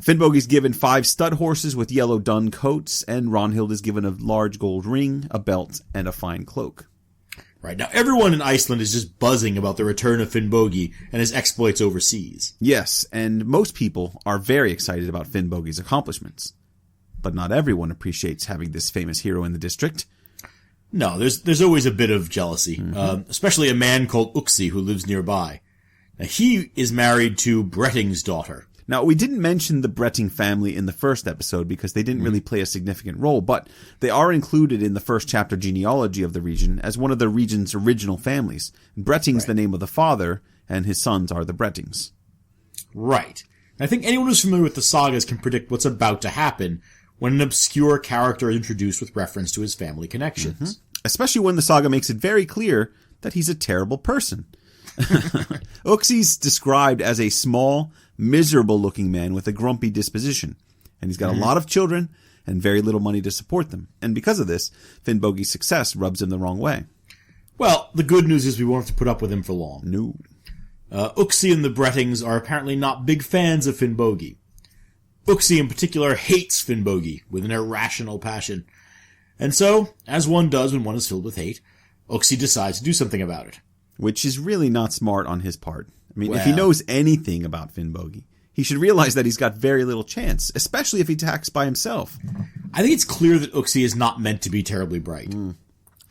Finnbogi's given 5 stud horses with yellow dun coats, and Ragnhild is given a large gold ring, a belt, and a fine cloak. Right, now everyone in Iceland is just buzzing about the return of Finnbogi and his exploits overseas. Yes, and most people are very excited about Finnbogi's accomplishments. But not everyone appreciates having this famous hero in the district. No, there's always a bit of jealousy, especially a man called Uxi who lives nearby. Now, he is married to Bretting's daughter. Now, we didn't mention the Bretting family in the first episode because they didn't really play a significant role, but they are included in the first chapter genealogy of the region as one of the region's original families. Bretting's the name of the father, and his sons are the Brettings. Right. I think anyone who's familiar with the sagas can predict what's about to happen when an obscure character is introduced with reference to his family connections. Especially when the saga makes it very clear that he's a terrible person. Uxi's described as a small, miserable-looking man with a grumpy disposition. And he's got a lot of children, and very little money to support them. And because of this, Finnbogi's success rubs him the wrong way. Well, the good news is we won't have to put up with him for long. No. Uxie and the Bretings are apparently not big fans of Finnbogi. Uxie in particular hates Finnbogi with an irrational passion. And so, as one does when one is filled with hate, Uxie decides to do something about it. Which is really not smart on his part. I mean, if he knows anything about Finnbogi, he should realize that he's got very little chance, especially if he attacks by himself. I think it's clear that Uxie is not meant to be terribly bright.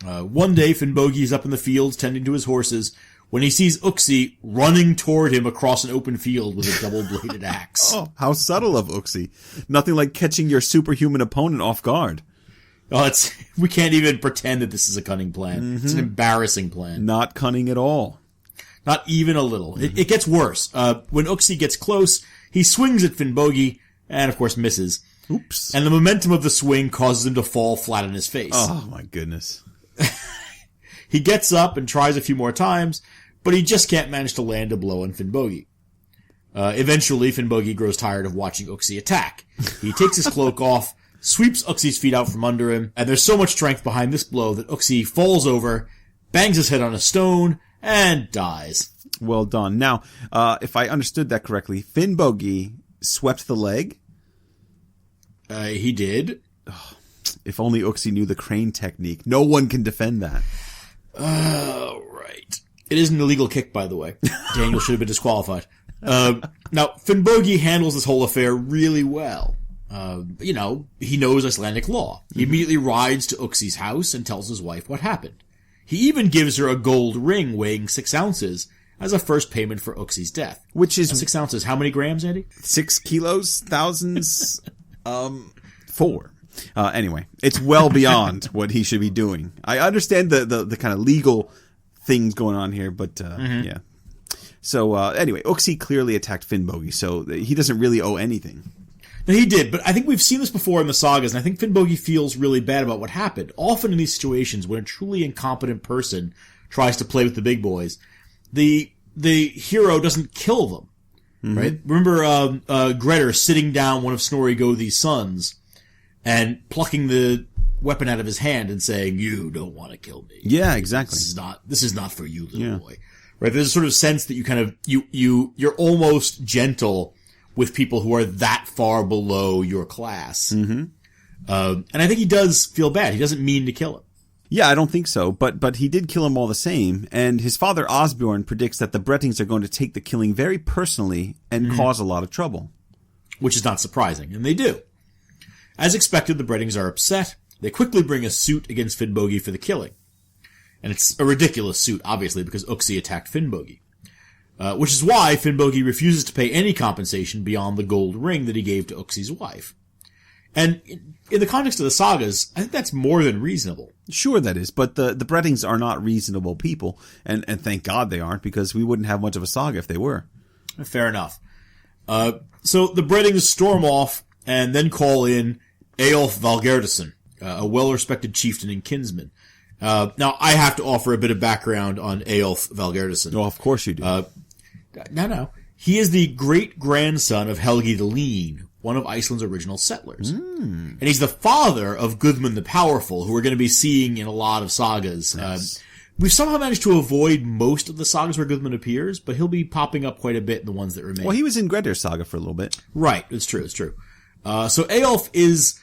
One day, Finnbogi is up in the fields tending to his horses when he sees Uxie running toward him across an open field with a double-bladed axe. Oh, how subtle of Uxie. Nothing like catching your superhuman opponent off guard. Oh, we can't even pretend that this is a cunning plan. Mm-hmm. It's an embarrassing plan. Not cunning at all. Not even a little. Mm-hmm. It gets worse. When Uxie gets close, he swings at Finnbogi, and of course misses. Oops. And the momentum of the swing causes him to fall flat on his face. Oh, my goodness. He gets up and tries a few more times, but he just can't manage to land a blow on Finnbogi. Eventually, Finnbogi grows tired of watching Uxie attack. He takes his cloak off, sweeps Uxie's feet out from under him, and there's so much strength behind this blow that Uxie falls over, bangs his head on a stone, and dies. Well done. Now, if I understood that correctly, Finnbogi swept the leg? He did. Oh, if only Uxie knew the crane technique. No one can defend that. Right. It is an illegal kick, by the way. Daniel should have been disqualified. Now, Finnbogi handles this whole affair really well. He knows Icelandic law. He immediately rides to Uxie's house and tells his wife what happened. He even gives her a gold ring weighing 6 ounces as a first payment for Uxie's death. Which is... 6 ounces. How many grams, Andy? 6 kilos, thousands, 4. Anyway, it's well beyond what he should be doing. I understand the kind of legal things going on here, but yeah. So anyway, Uxie clearly attacked Finnbogi, so he doesn't really owe anything. No, he did, but I think we've seen this before in the sagas, and I think Finnbogi feels really bad about what happened. Often in these situations, when a truly incompetent person tries to play with the big boys, the hero doesn't kill them, right? Remember Grettir sitting down one of Snorri Gothe's sons and plucking the weapon out of his hand and saying, "You don't want to kill me." Yeah, exactly. This is not for you, little boy. Right? There's a sort of sense that you kind of you're almost gentle with people who are that far below your class. And I think he does feel bad. He doesn't mean to kill him. Yeah, I don't think so, but he did kill him all the same, and his father Osbjorn predicts that the Bretings are going to take the killing very personally and cause a lot of trouble. Which is not surprising, and they do. As expected, the Bretings are upset. They quickly bring a suit against Finnbogi for the killing. And it's a ridiculous suit, obviously, because Uxie attacked Finnbogi. Which is why Finnbogi refuses to pay any compensation beyond the gold ring that he gave to Uxie's wife. And in the context of the sagas, I think that's more than reasonable. Sure that is, but the Bretings are not reasonable people, and thank God they aren't, because we wouldn't have much of a saga if they were. Fair enough. So the Bretings storm off and then call in Eyjolf Valgerðarson, a well-respected chieftain and kinsman. Now, I have to offer a bit of background on Eyjolf Valgerðarson. Oh, of course you do. No. He is the great-grandson of Helgi the Lean, one of Iceland's original settlers. And he's the father of Guðmund the Powerful, who we're going to be seeing in a lot of sagas. Nice. We've somehow managed to avoid most of the sagas where Guðmund appears, but he'll be popping up quite a bit in the ones that remain. Well, he was in Grettir's saga for a little bit. Right, it's true. So Eyjolf is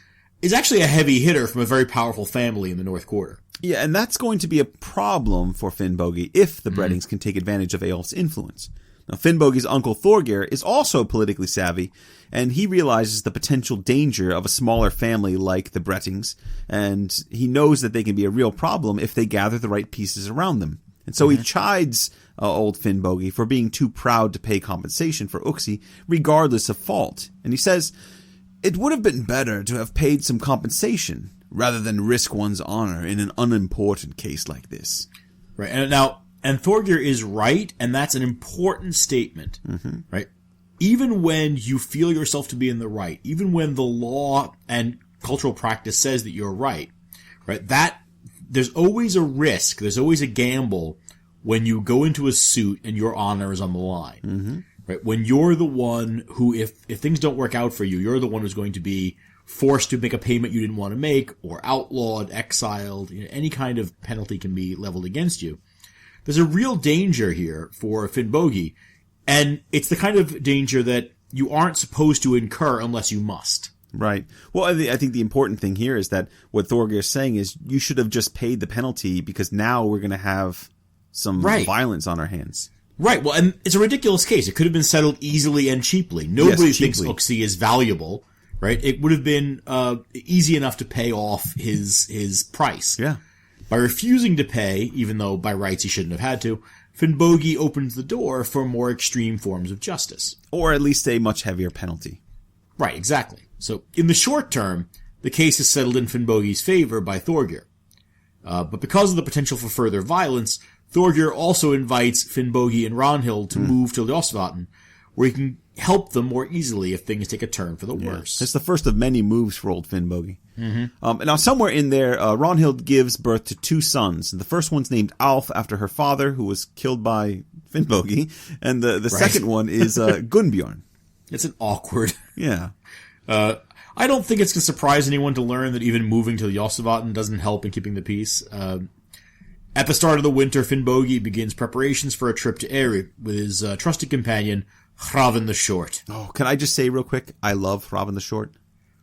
actually a heavy hitter from a very powerful family in the North Quarter. Yeah, and that's going to be a problem for Finnbogi if the Bretings can take advantage of Eyjolf's influence. Now, Finnbogi's uncle Thorgeir is also politically savvy, and he realizes the potential danger of a smaller family like the Bretings, and he knows that they can be a real problem if they gather the right pieces around them. And so he chides old Finnbogi for being too proud to pay compensation for Uxie, regardless of fault. And he says, "It would have been better to have paid some compensation, rather than risk one's honor in an unimportant case like this." Right, and Thorgeir is right, and that's an important statement, right? Even when you feel yourself to be in the right, even when the law and cultural practice says that you're right, that there's always a risk, there's always a gamble when you go into a suit and your honor is on the line, right? When you're the one who, if things don't work out for you, you're the one who's going to be forced to make a payment you didn't want to make, or outlawed, exiled, any kind of penalty can be leveled against you. There's a real danger here for Finnbogi, and it's the kind of danger that you aren't supposed to incur unless you must. Right. Well, I think the important thing here is that what Thorgeir is saying is you should have just paid the penalty because now we're going to have some violence on our hands. Right. Well, and it's a ridiculous case. It could have been settled easily and cheaply. Nobody thinks Uxie is valuable, right? It would have been easy enough to pay off his price. Yeah. By refusing to pay, even though by rights he shouldn't have had to, Finnbogi opens the door for more extreme forms of justice. Or at least a much heavier penalty. Right, exactly. So, in the short term, the case is settled in Finnbogi's favor by Thorgeir. But because of the potential for further violence, Thorgeir also invites Finnbogi and Ragnhild to move to Ljósvatn, where he can help them more easily if things take a turn for the worse. It's the first of many moves for old Finnbogi. Now, somewhere in there, Ragnhild gives birth to 2 sons. The first one's named Alf after her father, who was killed by Finnbogi, and the second one is Gunnbjorn. It's an awkward... Yeah. I don't think it's going to surprise anyone to learn that even moving to Ljósvatn doesn't help in keeping the peace. At the start of the winter, Finnbogi begins preparations for a trip to Eri with his trusted companion, Hrafn the Short. Oh, can I just say real quick, I love Hrafn the Short.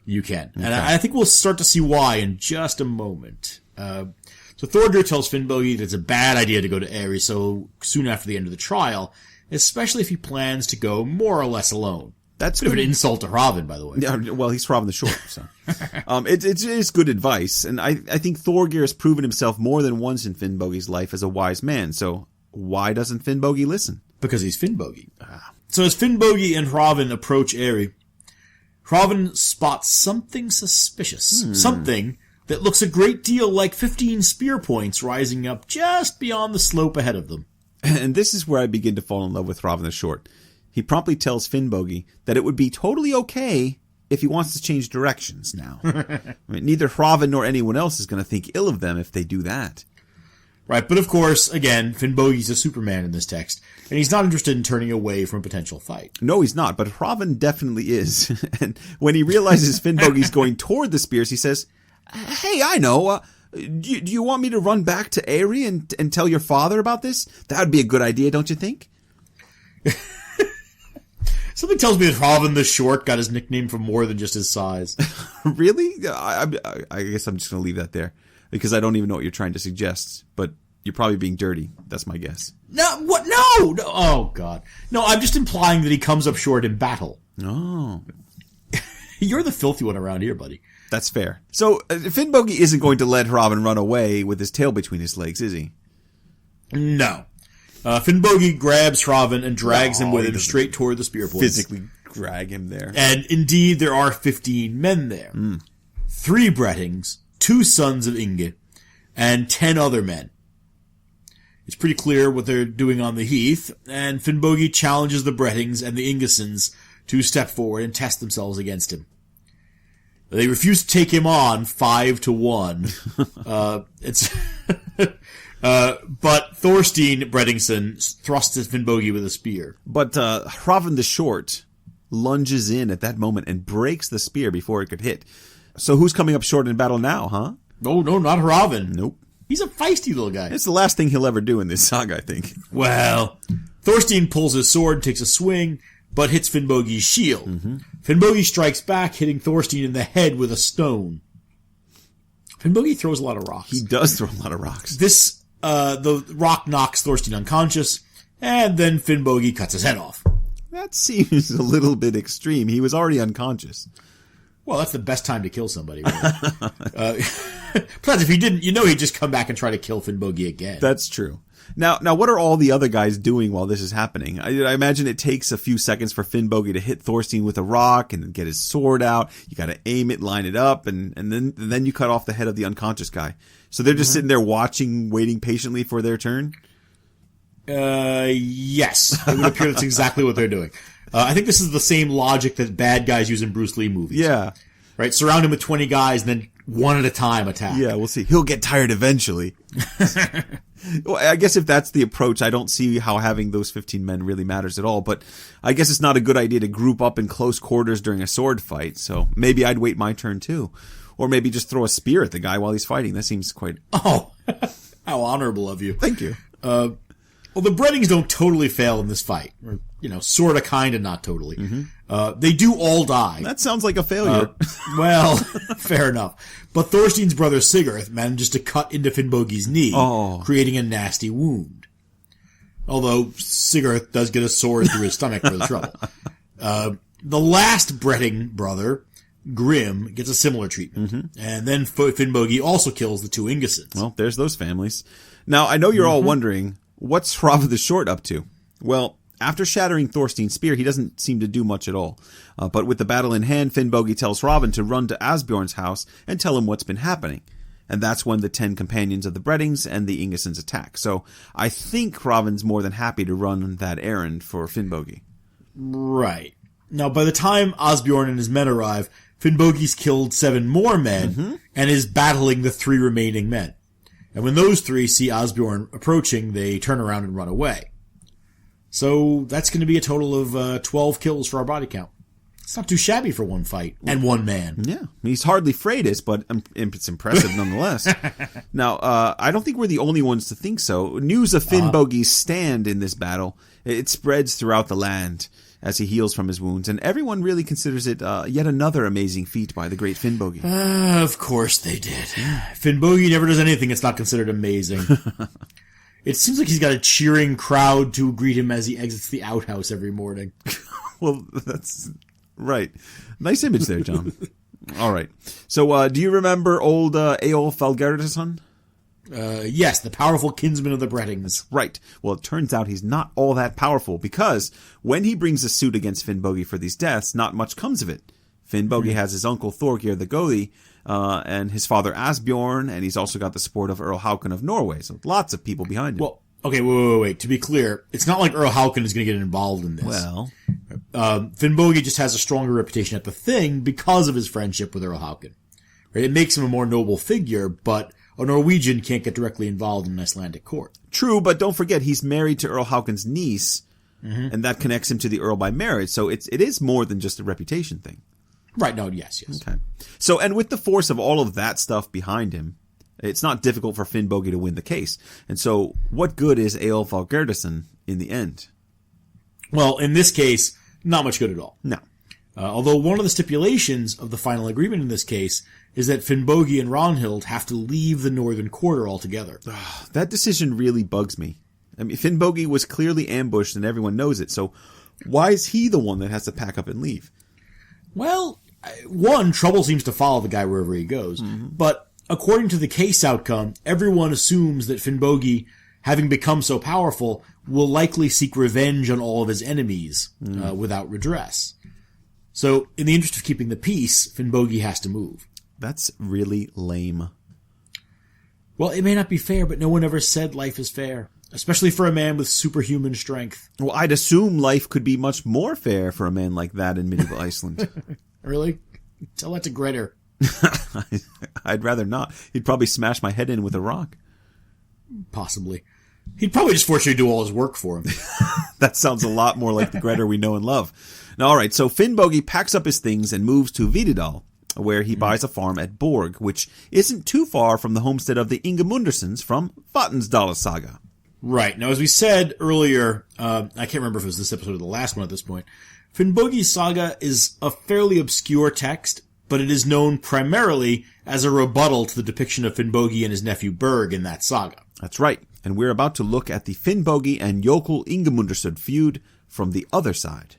You can. Okay. And I think we'll start to see why in just a moment. So Thorgeir tells Finnbogi that it's a bad idea to go to Eri so soon after the end of the trial, especially if he plans to go more or less alone. That's a bit of an insult to Hrafn, by the way. Yeah, well, he's Hrafn the Short, so. It is good advice, and I think Thorgeir has proven himself more than once in Finnbogi's life as a wise man, so why doesn't Finnbogi listen? Because he's Finnbogi. So as Finnbogi and Hrafn approach Eri, Hrafn spots something suspicious. Something that looks a great deal like 15 spear points rising up just beyond the slope ahead of them. And this is where I begin to fall in love with Hrafn the Short. He promptly tells Finnbogi that it would be totally okay if he wants to change directions now. I mean, neither Hrafn nor anyone else is going to think ill of them if they do that. Right, but of course, again, Finnbogi's a Superman in this text, and he's not interested in turning away from a potential fight. No, he's not, but Hrafn definitely is. And when he realizes Finnbogi's going toward the spears, he says, "Hey, I know, do you want me to run back to Eri and tell your father about this? That would be a good idea, don't you think?" Something tells me that Hrafn the Short got his nickname from more than just his size. Really? I guess I'm just going to leave that there, because I don't even know what you're trying to suggest, but you're probably being dirty. That's my guess. No, what? No! Oh, God. No, I'm just implying that he comes up short in battle. Oh. You're the filthy one around here, buddy. That's fair. So, Finnbogi isn't going to let Hrafn run away with his tail between his legs, is he? No. Finnbogi grabs Hrafn and drags him with him straight toward the spear points. Physically drag him there. And indeed, there are 15 men there. 3 Brettings, 2 sons of Inge, and 10 other men. It's pretty clear what they're doing on the heath, and Finnbogi challenges the Brettings and the Ingesons to step forward and test themselves against him. They refuse to take him on 5-1. But Thorstein Brettingsson thrusts at Finnbogi with a spear. But Hrafn the Short lunges in at that moment and breaks the spear before it could hit. So who's coming up short in battle now, huh? No, not Hrafn. Nope. He's a feisty little guy. It's the last thing he'll ever do in this saga, I think. Well, Thorstein pulls his sword, takes a swing, but hits Finnbogi's shield. Finnbogi strikes back, hitting Thorstein in the head with a stone. Finnbogi throws a lot of rocks. He does throw a lot of rocks. The rock knocks Thorstein unconscious, and then Finnbogi cuts his head off. That seems a little bit extreme. He was already unconscious. Well, that's the best time to kill somebody. Really. Plus, if he didn't, he'd just come back and try to kill Finnbogi again. That's true. Now, what are all the other guys doing while this is happening? I imagine it takes a few seconds for Finnbogi to hit Thorstein with a rock and get his sword out. You got to aim it, line it up, and then you cut off the head of the unconscious guy. So they're just sitting there watching, waiting patiently for their turn? Yes. It would appear that's exactly what they're doing. I think this is the same logic that bad guys use in Bruce Lee movies. Yeah. Right? Surround him with 20 guys and then one at a time attack. Yeah, we'll see. He'll get tired eventually. Well, I guess if that's the approach, I don't see how having those 15 men really matters at all. But I guess it's not a good idea to group up in close quarters during a sword fight. So maybe I'd wait my turn too. Or maybe just throw a spear at the guy while he's fighting. That seems quite... Oh, how honorable of you. Thank you. Well, the Brettings don't totally fail in this fight. Or, sort of, kind of, not totally. Mm-hmm. They do all die. That sounds like a failure. Well, fair enough. But Thorstein's brother Sigurd manages to cut into Finnbogi's knee, creating a nasty wound. Although Sigurd does get a sword through his stomach for the trouble. The last Bretting brother, Grim, gets a similar treatment. Mm-hmm. And then Finnbogi also kills the two Ingesons. Well, there's those families. Now, I know you're all wondering, what's Hrafn the Short up to? Well, after shattering Thorstein's spear, he doesn't seem to do much at all. But with the battle in hand, Finnbogi tells Hrafn to run to Asbjorn's house and tell him what's been happening. And that's when the 10 companions of the Brettings and the Ingesons attack. So I think Hrafn's more than happy to run that errand for Finnbogi. Right. Now, by the time Asbjorn and his men arrive, Finnbogi's killed 7 more men and is battling the 3 remaining men. And when those 3 see Asbjorn approaching, they turn around and run away. So that's going to be a total of 12 kills for our body count. It's not too shabby for one fight and one man. Yeah, he's hardly Freydis, but it's impressive nonetheless. Now, I don't think we're the only ones to think so. News of Finnbogi's stand in this battle, it spreads throughout the land as he heals from his wounds, and everyone really considers it yet another amazing feat by the great Finnbogi. Of course they did. Finnbogi never does anything that's not considered amazing. It seems like he's got a cheering crowd to greet him as he exits the outhouse every morning. Well, that's right. Nice image there, John. All right. So, do you remember old Eolf Valgerdason? Yes, the powerful kinsman of the Brettings. Right. Well, it turns out he's not all that powerful because when he brings a suit against Finnbogi for these deaths, not much comes of it. Finnbogi has his uncle Thorgeir the Gothi, and his father Asbjorn, and he's also got the support of Earl Haakon of Norway, so lots of people behind him. Well, okay, wait. To be clear, it's not like Earl Haakon is going to get involved in this. Well, Finnbogi just has a stronger reputation at the Thing because of his friendship with Earl Haakon. Right? It makes him a more noble figure, but a Norwegian can't get directly involved in an Icelandic court. True, but don't forget he's married to Earl Haakon's niece, and that connects him to the Earl by marriage, so it is more than just a reputation thing. Right, no, yes. Okay. So, and with the force of all of that stuff behind him, it's not difficult for Finnbogi to win the case. And so, what good is Eolf Valgerdason in the end? Well, in this case, not much good at all. No. Although one of the stipulations of the final agreement in this case is that Finnbogi and Ragnhild have to leave the northern quarter altogether. That decision really bugs me. I mean, Finnbogi was clearly ambushed and everyone knows it, so why is he the one that has to pack up and leave? Well, one, trouble seems to follow the guy wherever he goes, but according to the case outcome, everyone assumes that Finnbogi, having become so powerful, will likely seek revenge on all of his enemies without redress. So, in the interest of keeping the peace, Finnbogi has to move. That's really lame. Well, it may not be fair, but no one ever said life is fair. Especially for a man with superhuman strength. Well, I'd assume life could be much more fair for a man like that in medieval Iceland. Really? Tell that to Gregor. I'd rather not. He'd probably smash my head in with a rock. Possibly. He'd probably just force you to do all his work for him. That sounds a lot more like the Gregor we know and love. Now, all right, so Finnbogi packs up his things and moves to Vididal, where he buys a farm at Borg, which isn't too far from the homestead of the Ingimundarsons from Vatnsdæla saga. Right. Now, as we said earlier, I can't remember if it was this episode or the last one at this point, Finnbogi's saga is a fairly obscure text, but it is known primarily as a rebuttal to the depiction of Finnbogi and his nephew Berg in that saga. That's right. And we're about to look at the Finnbogi and Jokul Ingimundarson feud from the other side.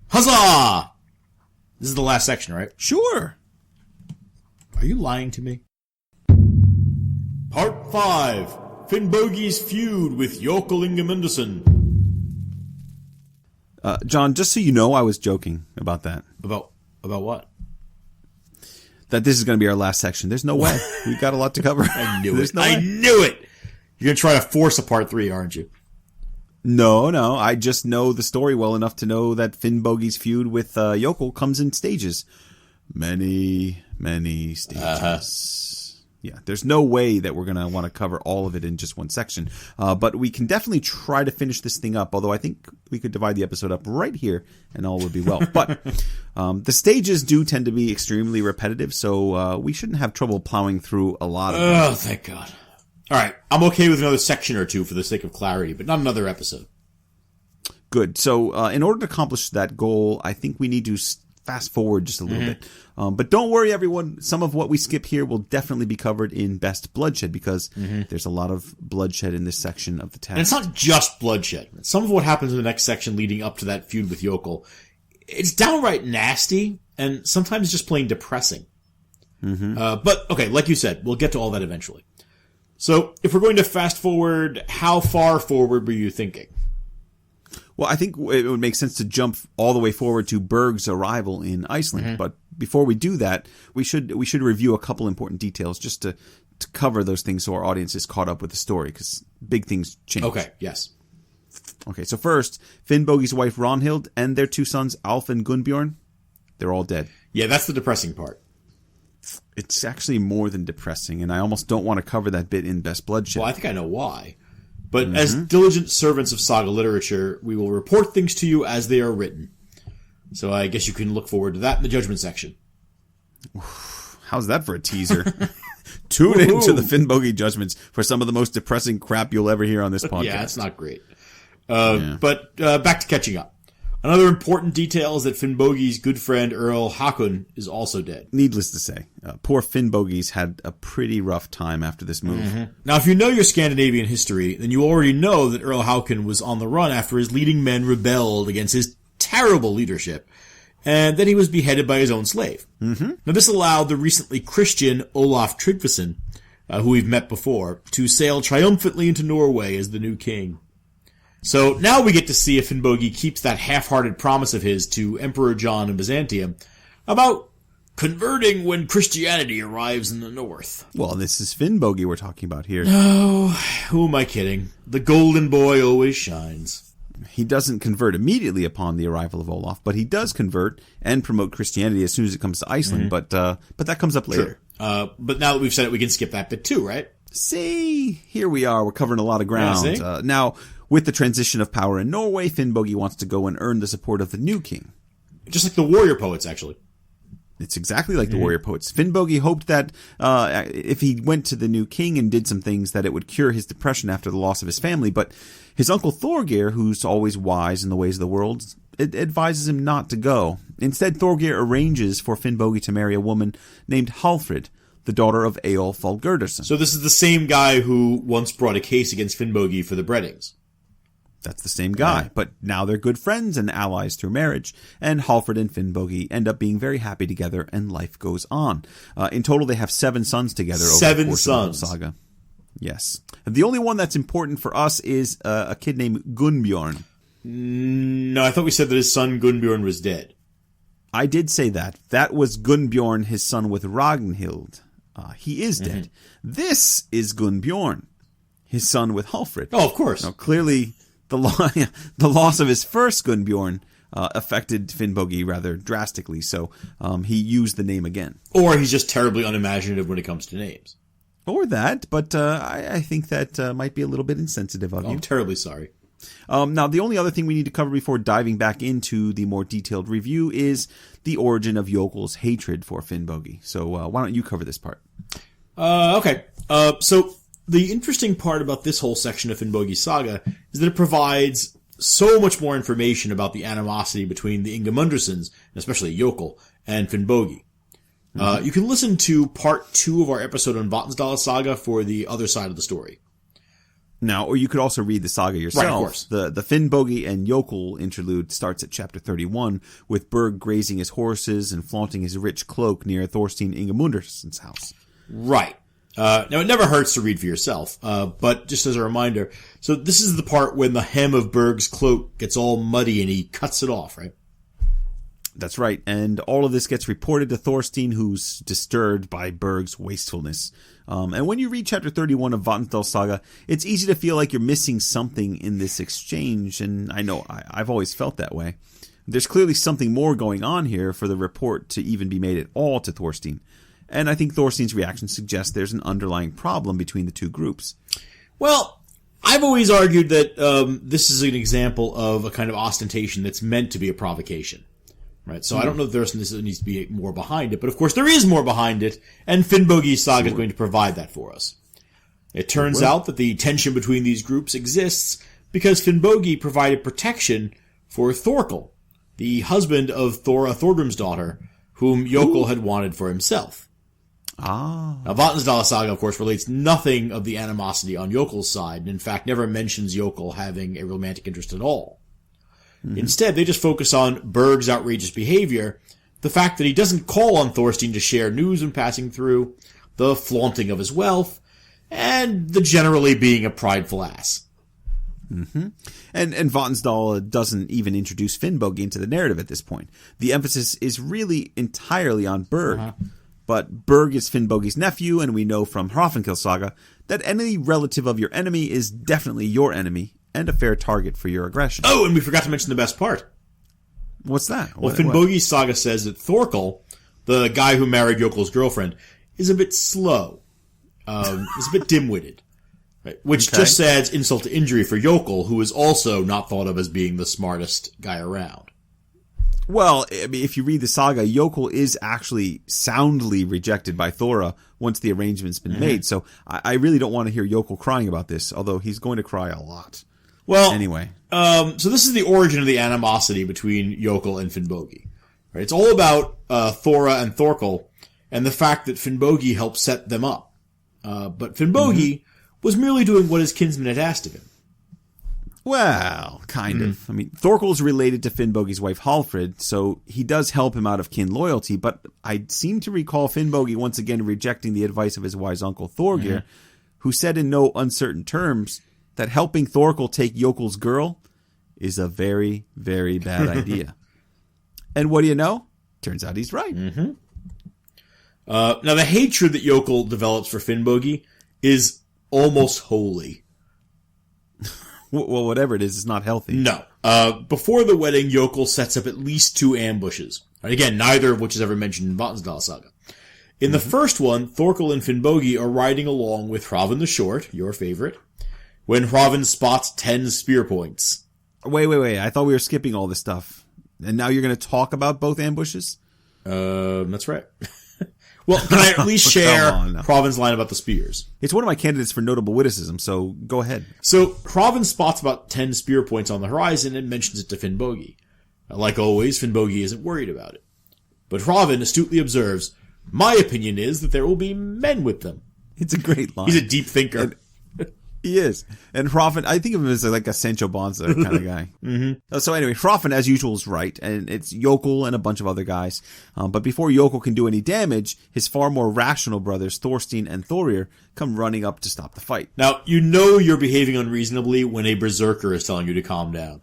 Huzzah! This is the last section, right? Sure. Are you lying to me? Part 5. Finnbogi's feud with Jokul Ingimundarson. John, just so you know, I was joking about that. About what? That this is going to be our last section. There's no way. We've got a lot to cover. I knew it. I knew it! You're going to try to force a part 3, aren't you? No. I just know the story well enough to know that Finnbogi's feud with Jokul comes in stages. Many stages. Yeah, there's no way that we're going to want to cover all of it in just one section. But we can definitely try to finish this thing up, although I think we could divide the episode up right here and all would be well. But the stages do tend to be extremely repetitive, so we shouldn't have trouble plowing through a lot of them. Oh, thank God. All right, I'm okay with another section or two for the sake of clarity, but not another episode. Good. So in order to accomplish that goal, I think we need to fast forward just a little bit. But don't worry, everyone. Some of what we skip here will definitely be covered in Best Bloodshed because there's a lot of bloodshed in this section of the text. And it's not just bloodshed. Some of what happens in the next section leading up to that feud with Jokul, it's downright nasty and sometimes just plain depressing. But, okay, like you said, we'll get to all that eventually. So, if we're going to fast forward, how far forward were you thinking? Well, I think it would make sense to jump all the way forward to Berg's arrival in Iceland. But before we do that, we should review a couple important details just to cover those things so our audience is caught up with the story, because big things change. Okay, yes. Okay, so first, Finnbogi's wife Ragnhild and their 2 sons, Alf and Gunnbjorn, they're all dead. Yeah, that's the depressing part. It's actually more than depressing, and I almost don't want to cover that bit in Best Bloodshed. Well, I think I know why. But as diligent servants of saga literature, we will report things to you as they are written. So I guess you can look forward to that in the judgment section. How's that for a teaser? Tune into the Finnbogi judgments for some of the most depressing crap you'll ever hear on this podcast. Yeah, it's not great. But back to catching up. Another important detail is that Finnbogi's good friend Earl Haakon is also dead. Needless to say, poor Finnbogi's had a pretty rough time after this move. Now, if you know your Scandinavian history, then you already know that Earl Haakon was on the run after his leading men rebelled against his terrible leadership, and then he was beheaded by his own slave. Now, this allowed the recently Christian Olaf Tryggvason, who we've met before, to sail triumphantly into Norway as the new king. So now we get to see if Finnbogi keeps that half-hearted promise of his to Emperor John in Byzantium about converting when Christianity arrives in the north. Well, this is Finnbogi we're talking about here. Oh, who am I kidding? The golden boy always shines. He doesn't convert immediately upon the arrival of Olaf, but he does convert and promote Christianity as soon as it comes to Iceland, but that comes up later. Sure. But now that we've said it, we can skip that bit too, right? See, here we are. We're covering a lot of ground. Now, with the transition of power in Norway, Finnbogi wants to go and earn the support of the new king. Just like the warrior poets, actually. It's exactly like the warrior poets. Finnbogi hoped that if he went to the new king and did some things, that it would cure his depression after the loss of his family. But his uncle Thorgeir, who's always wise in the ways of the world, advises him not to go. Instead, Thorgeir arranges for Finnbogi to marry a woman named Hallfrid, the daughter of Eyjolf Valgerdarson. So this is the same guy who once brought a case against Finnbogi for the breadings. That's the same guy, but now they're good friends and allies through marriage, and Hallfrid and Finnbogi end up being very happy together, and life goes on. In total, they have 7 sons together over the course of the saga. Yes. The only one that's important for us is a kid named Gunnbjorn. No, I thought we said that his son Gunnbjorn was dead. I did say that. That was Gunnbjorn, his son with Ragnhild. He is dead. This is Gunnbjorn, his son with Hallfrid. Oh, of course. Now, clearly, the loss of his first Gunnbjorn affected Finnbogi rather drastically, so he used the name again. Or he's just terribly unimaginative when it comes to names. Or that, but I think that might be a little bit insensitive of you. I'm terribly sorry. Now, the only other thing we need to cover before diving back into the more detailed review is the origin of Jokul's hatred for Finnbogi. So why don't you cover this part? Okay. So the interesting part about this whole section of Finnbogi's saga is that it provides so much more information about the animosity between the Ingimundarsons, especially Jokul, and Finnbogi. You can listen to part 2 of our episode on Vatnsdæla saga for the other side of the story. Now, or you could also read the saga yourself. Right, of course. The Finnbogi and Jokul interlude starts at chapter 31, with Berg grazing his horses and flaunting his rich cloak near Thorstein Ingimundarsson's house. Right. Now, it never hurts to read for yourself, but just as a reminder, so this is the part when the hem of Berg's cloak gets all muddy and he cuts it off, right? That's right, and all of this gets reported to Thorstein, who's disturbed by Berg's wastefulness. And when you read chapter 31 of Vatnsdæla saga, it's easy to feel like you're missing something in this exchange, and I know I've always felt that way. There's clearly something more going on here for the report to even be made at all to Thorstein. And I think Thorstein's reaction suggests there's an underlying problem between the two groups. Well, I've always argued that this is an example of a kind of ostentation that's meant to be a provocation. Right, so I don't know if there needs to be more behind it, but of course there is more behind it, and Finnbogi's saga is going to provide that for us. It turns out that the tension between these groups exists because Finnbogi provided protection for Thorkel, the husband of Thora Thorgrimsdottir, whom Jokul had wanted for himself. Ah. Now, Vatnsdæla saga, of course, relates nothing of the animosity on Jokul's side, and in fact never mentions Jokul having a romantic interest at all. Instead, they just focus on Berg's outrageous behavior, the fact that he doesn't call on Thorstein to share news when passing through, the flaunting of his wealth, and the generally being a prideful ass. Mm-hmm. And Vatnsdæla doesn't even introduce Finnbogi into the narrative at this point. The emphasis is really entirely on Berg. But Berg is Finnbogi's nephew, and we know from Hrafnkel saga that any relative of your enemy is definitely your enemy, and a fair target for your aggression. Oh, and we forgot to mention the best part. What's that? Well, Finnbogi's saga says that Thorkel, the guy who married Jokul's girlfriend, is a bit slow. Is a bit dim-witted. Right? Which just adds insult to injury for Jokul, who is also not thought of as being the smartest guy around. Well, I mean, if you read the saga, Jokul is actually soundly rejected by Thora once the arrangement's been made. So I really don't want to hear Jokul crying about this, although he's going to cry a lot. Well, anyway. So this is the origin of the animosity between Jokul and Finnbogi. Right? It's all about Thora and Thorkel and the fact that Finnbogi helped set them up. But Finnbogi was merely doing what his kinsman had asked of him. Well, kind of. I mean, Thorkel's related to Finnbogi's wife Hallfrid, so he does help him out of kin loyalty, but I seem to recall Finnbogi once again rejecting the advice of his wise uncle Thorgir, who said in no uncertain terms that helping Thorkel take Jokul's girl is a very, very bad idea. And what do you know? Turns out he's right. Now, the hatred that Jokul develops for Finnbogi is almost holy. Well, whatever it is, it's not healthy. No. Before the wedding, Jokul sets up at least 2 ambushes. And again, neither of which is ever mentioned in Vatnsdæla saga. In the first one, Thorkel and Finnbogi are riding along with Hrafn the Short, your favorite, when Hrafn spots 10 spear points. Wait. I thought we were skipping all this stuff. And now you're going to talk about both ambushes? That's right. Well, can I at least share Hrafn's line about the spears? It's one of my candidates for notable witticism, so go ahead. So, Hrafn spots about 10 spear points on the horizon and mentions it to Finnbogi. Like always, Finnbogi isn't worried about it. But Hrafn astutely observes, "My opinion is that there will be men with them." It's a great line. He's a deep thinker. He is. And Hrafn, I think of him as like a Sancho Panza kind of guy. So anyway, Hrafn, as usual, is right. And it's Jokul and a bunch of other guys. But before Jokul can do any damage, his far more rational brothers, Thorstein and Thorir, come running up to stop the fight. Now, you know you're behaving unreasonably when a berserker is telling you to calm down.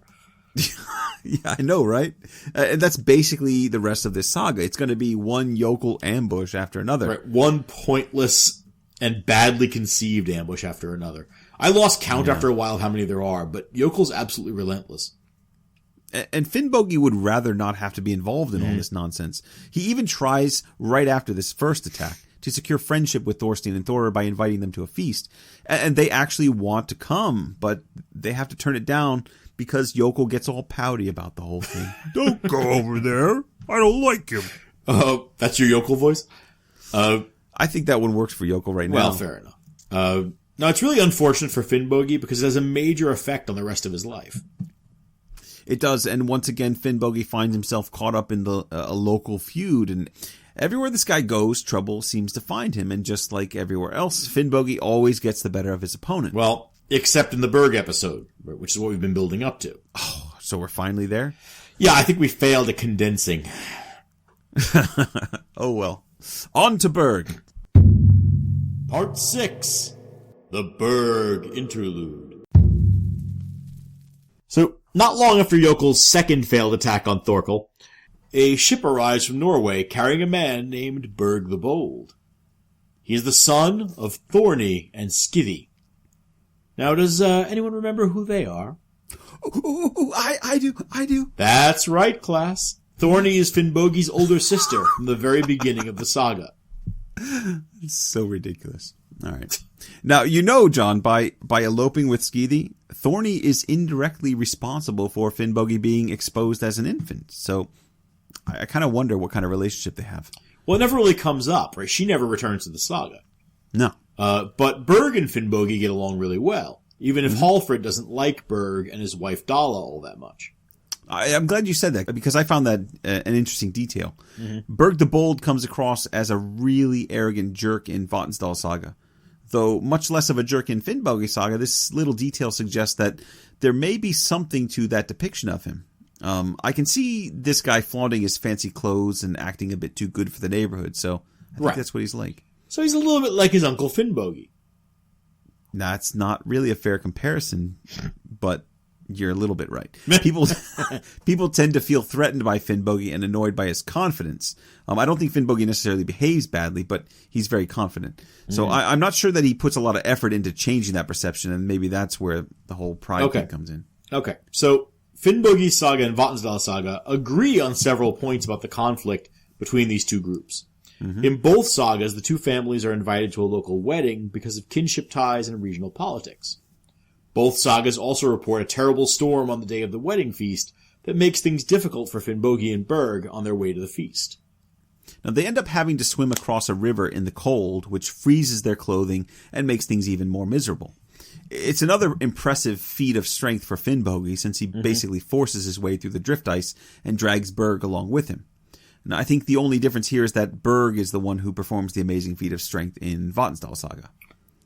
Yeah, I know, right? And that's basically the rest of this saga. It's going to be one Jokul ambush after another. Right, one pointless and badly conceived ambush after another. I lost count after a while how many there are, but Jokul's absolutely relentless. And Finnbogi would rather not have to be involved in all this nonsense. He even tries, right after this first attack, to secure friendship with Thorstein and Thorir by inviting them to a feast. And they actually want to come, but they have to turn it down because Jokul gets all pouty about the whole thing. Don't go over there. I don't like him. That's your Jokul voice? I think that one works for Jokul right now. Well, fair enough. Now, it's really unfortunate for Finnbogi because it has a major effect on the rest of his life. It does, and once again, Finnbogi finds himself caught up in a local feud, and everywhere this guy goes, trouble seems to find him, and just like everywhere else, Finnbogi always gets the better of his opponent. Well, except in the Berg episode, which is what we've been building up to. Oh, so we're finally there? Yeah, I think we failed at condensing. Oh well. On to Berg. Part 6. The Berg Interlude. So, not long after Jokul's second failed attack on Thorkel, a ship arrives from Norway carrying a man named Berg the Bold. He is the son of Thorny and Skithy. Now, does anyone remember who they are? I do. That's right, class. Thorny is Finnbogi's older sister from the very beginning of the saga. It's so ridiculous. All right. Now, you know, John, by eloping with Skeethi, Thorny is indirectly responsible for Finnbogi being exposed as an infant. So I kind of wonder what kind of relationship they have. Well, it never really comes up, right? She never returns to the saga. No. But Berg and Finnbogi get along really well, even if Hallfrid doesn't like Berg and his wife Dala all that much. I'm glad you said that, because I found that an interesting detail. Berg the Bold comes across as a really arrogant jerk in Vatnsdæla saga. Though much less of a jerk in Finnbogi saga, this little detail suggests that there may be something to that depiction of him. I can see this guy flaunting his fancy clothes and acting a bit too good for the neighborhood, so I think that's what he's like. So he's a little bit like his uncle Finnbogi. That's not really a fair comparison, but you're a little bit right. People tend to feel threatened by Finnbogi and annoyed by his confidence. I don't think Finnbogi necessarily behaves badly, but he's very confident. So I'm not sure that he puts a lot of effort into changing that perception, and maybe that's where the whole pride thing comes in. Okay, so Finnbogi saga and Vatnsdæla saga agree on several points about the conflict between these two groups. In both sagas, the two families are invited to a local wedding because of kinship ties and regional politics. Both sagas also report a terrible storm on the day of the wedding feast that makes things difficult for Finnbogi and Berg on their way to the feast. Now, they end up having to swim across a river in the cold, which freezes their clothing and makes things even more miserable. It's another impressive feat of strength for Finnbogi, since he basically forces his way through the drift ice and drags Berg along with him. Now, I think the only difference here is that Berg is the one who performs the amazing feat of strength in Vatnsdæla saga.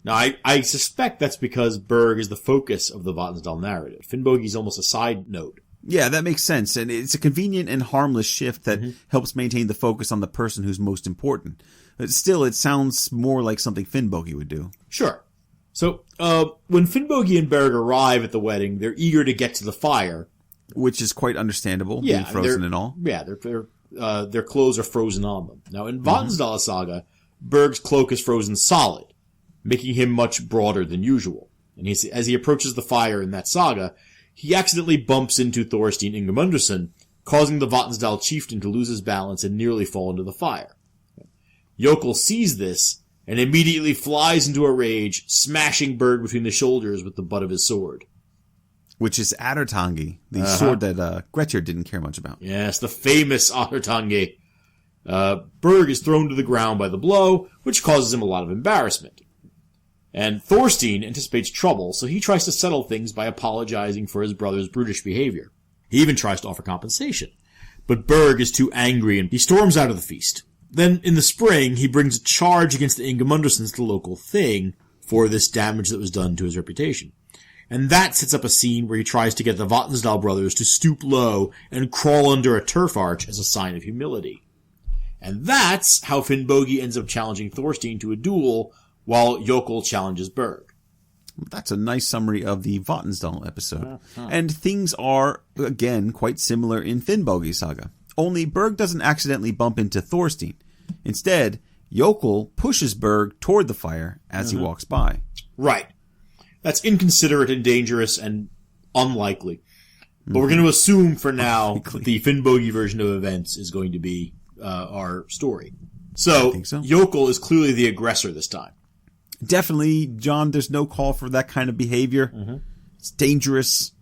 Now, I suspect that's because Berg is the focus of the Vatnsdæla narrative. Finnbogi's almost a side note. Yeah, that makes sense, and it's a convenient and harmless shift that helps maintain the focus on the person who's most important. But still, it sounds more like something Finnbogi would do. Sure. So, when Finnbogi and Berg arrive at the wedding, they're eager to get to the fire. Which is quite understandable, being frozen and all. Yeah, their clothes are frozen on them. Now, in Vatnsdæla saga, Berg's cloak is frozen solid, making him much broader than usual. And as he approaches the fire in that saga, he accidentally bumps into Thorstein Ingimundarson, causing the Vatnsdæla chieftain to lose his balance and nearly fall into the fire. Jokul sees this and immediately flies into a rage, smashing Berg between the shoulders with the butt of his sword. Which is Adertangi, the sword that Grettir didn't care much about. Yes, the famous Adertangi. Berg is thrown to the ground by the blow, which causes him a lot of embarrassment. And Thorstein anticipates trouble, so he tries to settle things by apologizing for his brother's brutish behavior. He even tries to offer compensation. But Berg is too angry and he storms out of the feast. Then, in the spring, he brings a charge against the Ingimundarsons to the local thing for this damage that was done to his reputation. And that sets up a scene where he tries to get the Vatnsdæla brothers to stoop low and crawl under a turf arch as a sign of humility. And that's how Finnbogi ends up challenging Thorstein to a duel, while Jokul challenges Berg. That's a nice summary of the Vatnsdæla episode. And things are, again, quite similar in Finnbogi saga. Only Berg doesn't accidentally bump into Thorstein. Instead, Jokul pushes Berg toward the fire as he walks by. Right. That's inconsiderate and dangerous and unlikely. But we're going to assume for now that the Finnbogi version of events is going to be our story. So, Jokul is clearly the aggressor this time. Definitely, John, there's no call for that kind of behavior. It's dangerous.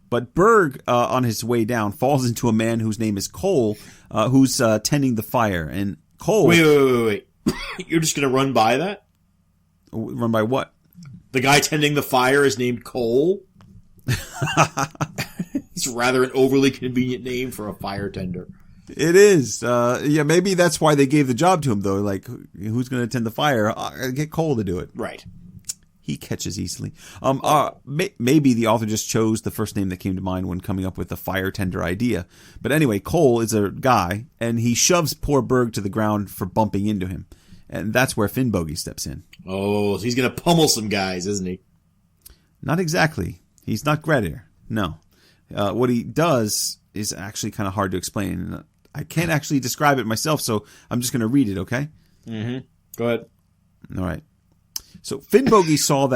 But Berg, on his way down, falls into a man whose name is Cole, who's tending the fire. And Cole... Wait. You're just going to run by that? Run by what? The guy tending the fire is named Cole? It's rather an overly convenient name for a fire tender. It is. Yeah, maybe that's why they gave the job to him, though. Like, who's going to tend the fire? Get Cole to do it. Right. He catches easily. Maybe the author just chose the first name that came to mind when coming up with the fire tender idea. But anyway, Cole is a guy, and he shoves poor Berg to the ground for bumping into him. And that's where Finnbogi steps in. Oh, so he's going to pummel some guys, isn't he? Not exactly. He's not Grettir. No. What he does is actually kind of hard to explain. I can't actually describe it myself, so I'm just going to read it, okay? Go ahead. All right. So Finnbogi saw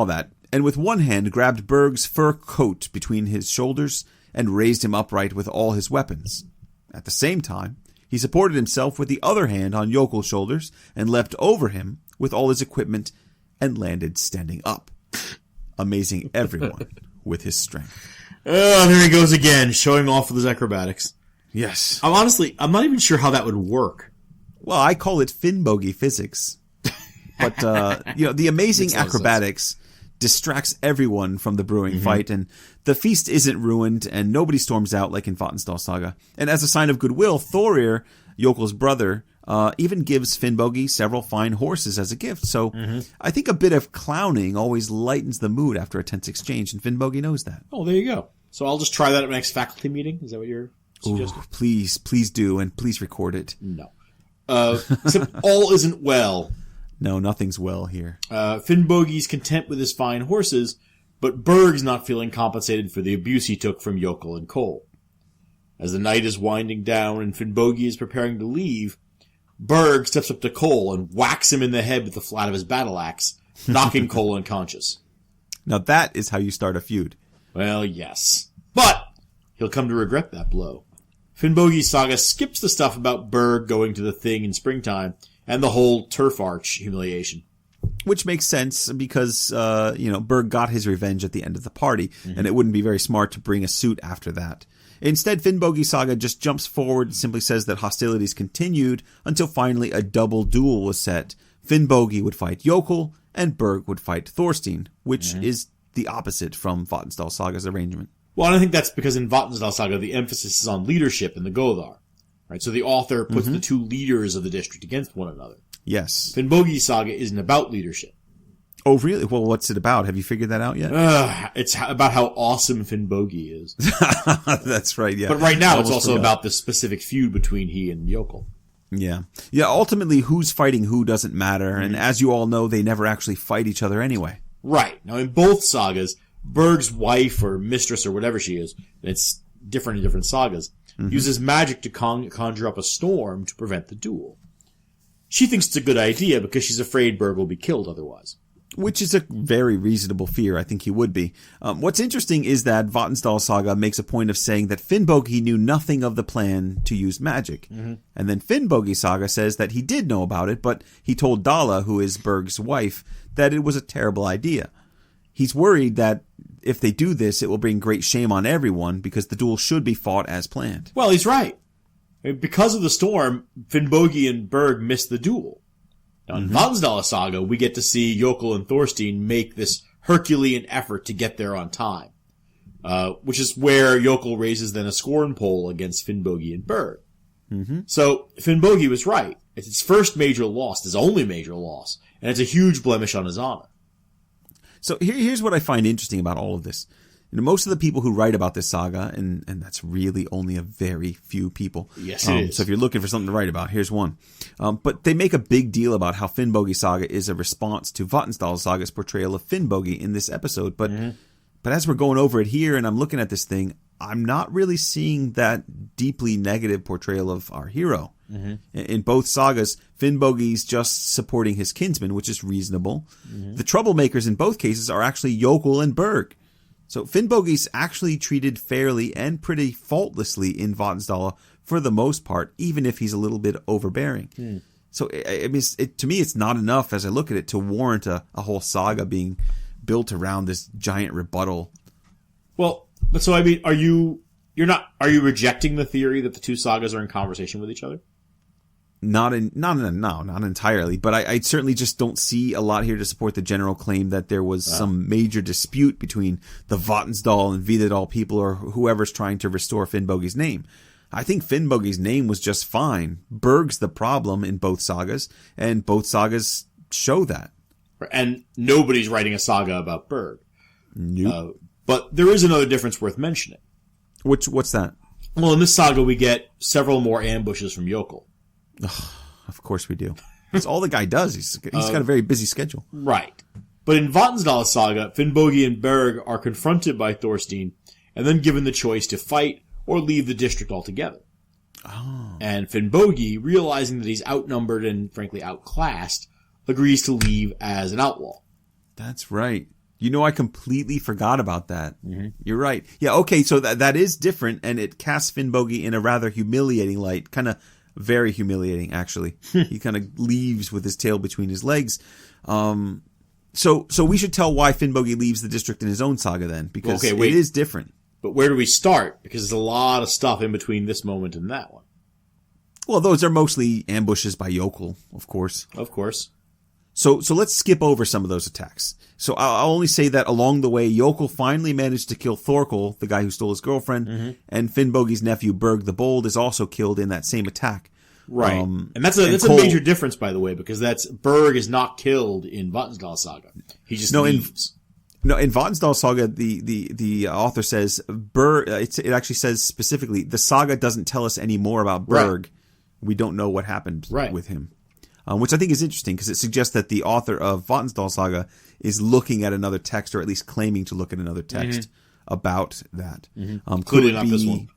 that, and with one hand grabbed Berg's fur coat between his shoulders and raised him upright with all his weapons. At the same time, He supported himself with the other hand on Jokul's shoulders and leapt over him with all his equipment and landed standing up, amazing everyone with his strength. Oh, there he goes again, showing off with his acrobatics. Yes. I'm not even sure how that would work. Well, I call it Finnbogi physics. But, the amazing acrobatics distracts everyone from the brewing fight, and the feast isn't ruined, and nobody storms out like in Vatnsdæla Saga. And as a sign of goodwill, Thorir, Jokul's brother, even gives Finnbogi several fine horses as a gift. So I think a bit of clowning always lightens the mood after a tense exchange, and Finnbogi knows that. Oh, there you go. So I'll just try that at my next faculty meeting? Is that what you're suggesting? Ooh, please do, and please record it. No. Except all isn't well. No, nothing's well here. Finnbogi's content with his fine horses, but Berg's not feeling compensated for the abuse he took from Jokul and Cole. As the night is winding down and Finnbogi is preparing to leave, Berg steps up to Cole and whacks him in the head with the flat of his battle axe, knocking Cole unconscious. Now that is how you start a feud. Well, yes. But he'll come to regret that blow. Finnbogi's saga skips the stuff about Berg going to the thing in springtime and the whole turf arch humiliation. Which makes sense because, Berg got his revenge at the end of the party, and it wouldn't be very smart to bring a suit after that. Instead, Finnbogi's saga just jumps forward and simply says that hostilities continued until finally a double duel was set. Finnbogi would fight Jokul, and Berg would fight Thorstein, which is the opposite from Vatnsdæla Saga's arrangement. Well, and I think that's because in Vatnsdæla Saga, the emphasis is on leadership in the Gothar. Right? So the author puts the two leaders of the district against one another. Yes. Finnbogi's saga isn't about leadership. Oh, really? Well, what's it about? Have you figured that out yet? It's about how awesome Finnbogi is. That's right, yeah. But right now, it's also about the specific feud between he and Jokul. Yeah. Yeah, ultimately, who's fighting who doesn't matter, and as you all know, they never actually fight each other anyway. Right. Now, in both sagas, Berg's wife or mistress or whatever she is, and it's different in different sagas, uses magic to conjure up a storm to prevent the duel. She thinks it's a good idea because she's afraid Berg will be killed otherwise. Which is a very reasonable fear. I think he would be. What's interesting is that Vatnsdæla Saga makes a point of saying that Finnbogi knew nothing of the plan to use magic. And then Finnbogi Saga says that he did know about it, but he told Dala, who is Berg's wife, that it was a terrible idea. He's worried that if they do this, it will bring great shame on everyone because the duel should be fought as planned. Well, he's right. Because of the storm, Finnbogi and Berg missed the duel. Now, in Vatnsdæla Saga, we get to see Jokul and Thorstein make this Herculean effort to get there on time, which is where Jokul raises then a scorn poll against Finnbogi and Berg. So Finnbogi was right. It's his first major loss, his only major loss, and it's a huge blemish on his honor. So here's what I find interesting about all of this. Most of the people who write about this saga, and that's really only a very few people. Yes, it is. So if you're looking for something to write about, here's one. But they make a big deal about how Finnbogi Saga is a response to Vatnsdæla Saga's portrayal of Finnbogi in this episode. But as we're going over it here and I'm looking at this thing, I'm not really seeing that deeply negative portrayal of our hero. In both sagas, Finnbogi's just supporting his kinsman, which is reasonable. The troublemakers in both cases are actually Jokul and Berg. So Finnbogi's actually treated fairly and pretty faultlessly in Vatnsdæla for the most part, even if he's a little bit overbearing. So I mean, to me, it's not enough as I look at it to warrant a whole saga being built around this giant rebuttal. Well, but so I mean, are you rejecting the theory that the two sagas are in conversation with each other? Not entirely, but I certainly just don't see a lot here to support the general claim that there was some major dispute between the Vatnsdæla and Vidadal people or whoever's trying to restore Finnbogi's name. I think Finnbogi's name was just fine. Berg's the problem in both sagas, and both sagas show that. And nobody's writing a saga about Berg. Nope. But there is another difference worth mentioning. What's that? Well, in this saga, we get several more ambushes from Jokul. Of course we do. That's all the guy does. He's got a very busy schedule. Right. But in Vatnsdæla Saga, Finnbogi and Berg are confronted by Thorstein and then given the choice to fight or leave the district altogether. And Finnbogi, realizing that he's outnumbered and frankly outclassed, agrees to leave as an outlaw. That's right. I completely forgot about that. You're right. Yeah, okay, so that is different, and it casts Finnbogi in a rather humiliating light, kind of Very humiliating, actually. He kind of leaves with his tail between his legs. So we should tell why Finnbogi leaves the district in his own saga then, because it is different. But where do we start? Because there's a lot of stuff in between this moment and that one. Well, those are mostly ambushes by Jokul, of course. Of course. So let's skip over some of those attacks. So I'll only say that along the way, Jokul finally managed to kill Thorkel, the guy who stole his girlfriend, and Finnbogi's nephew Berg the Bold is also killed in that same attack. Right. And that's a major difference, by the way, because Berg is not killed in Vatnsdæla saga. He just leaves. In Vatnsdæla saga, the author says Berg. It actually says specifically the saga doesn't tell us any more about Berg. Right. We don't know what happened with him, which I think is interesting because it suggests that the author of Vatnsdæla saga is looking at another text, or at least claiming to look at another text about that. Clearly not this one.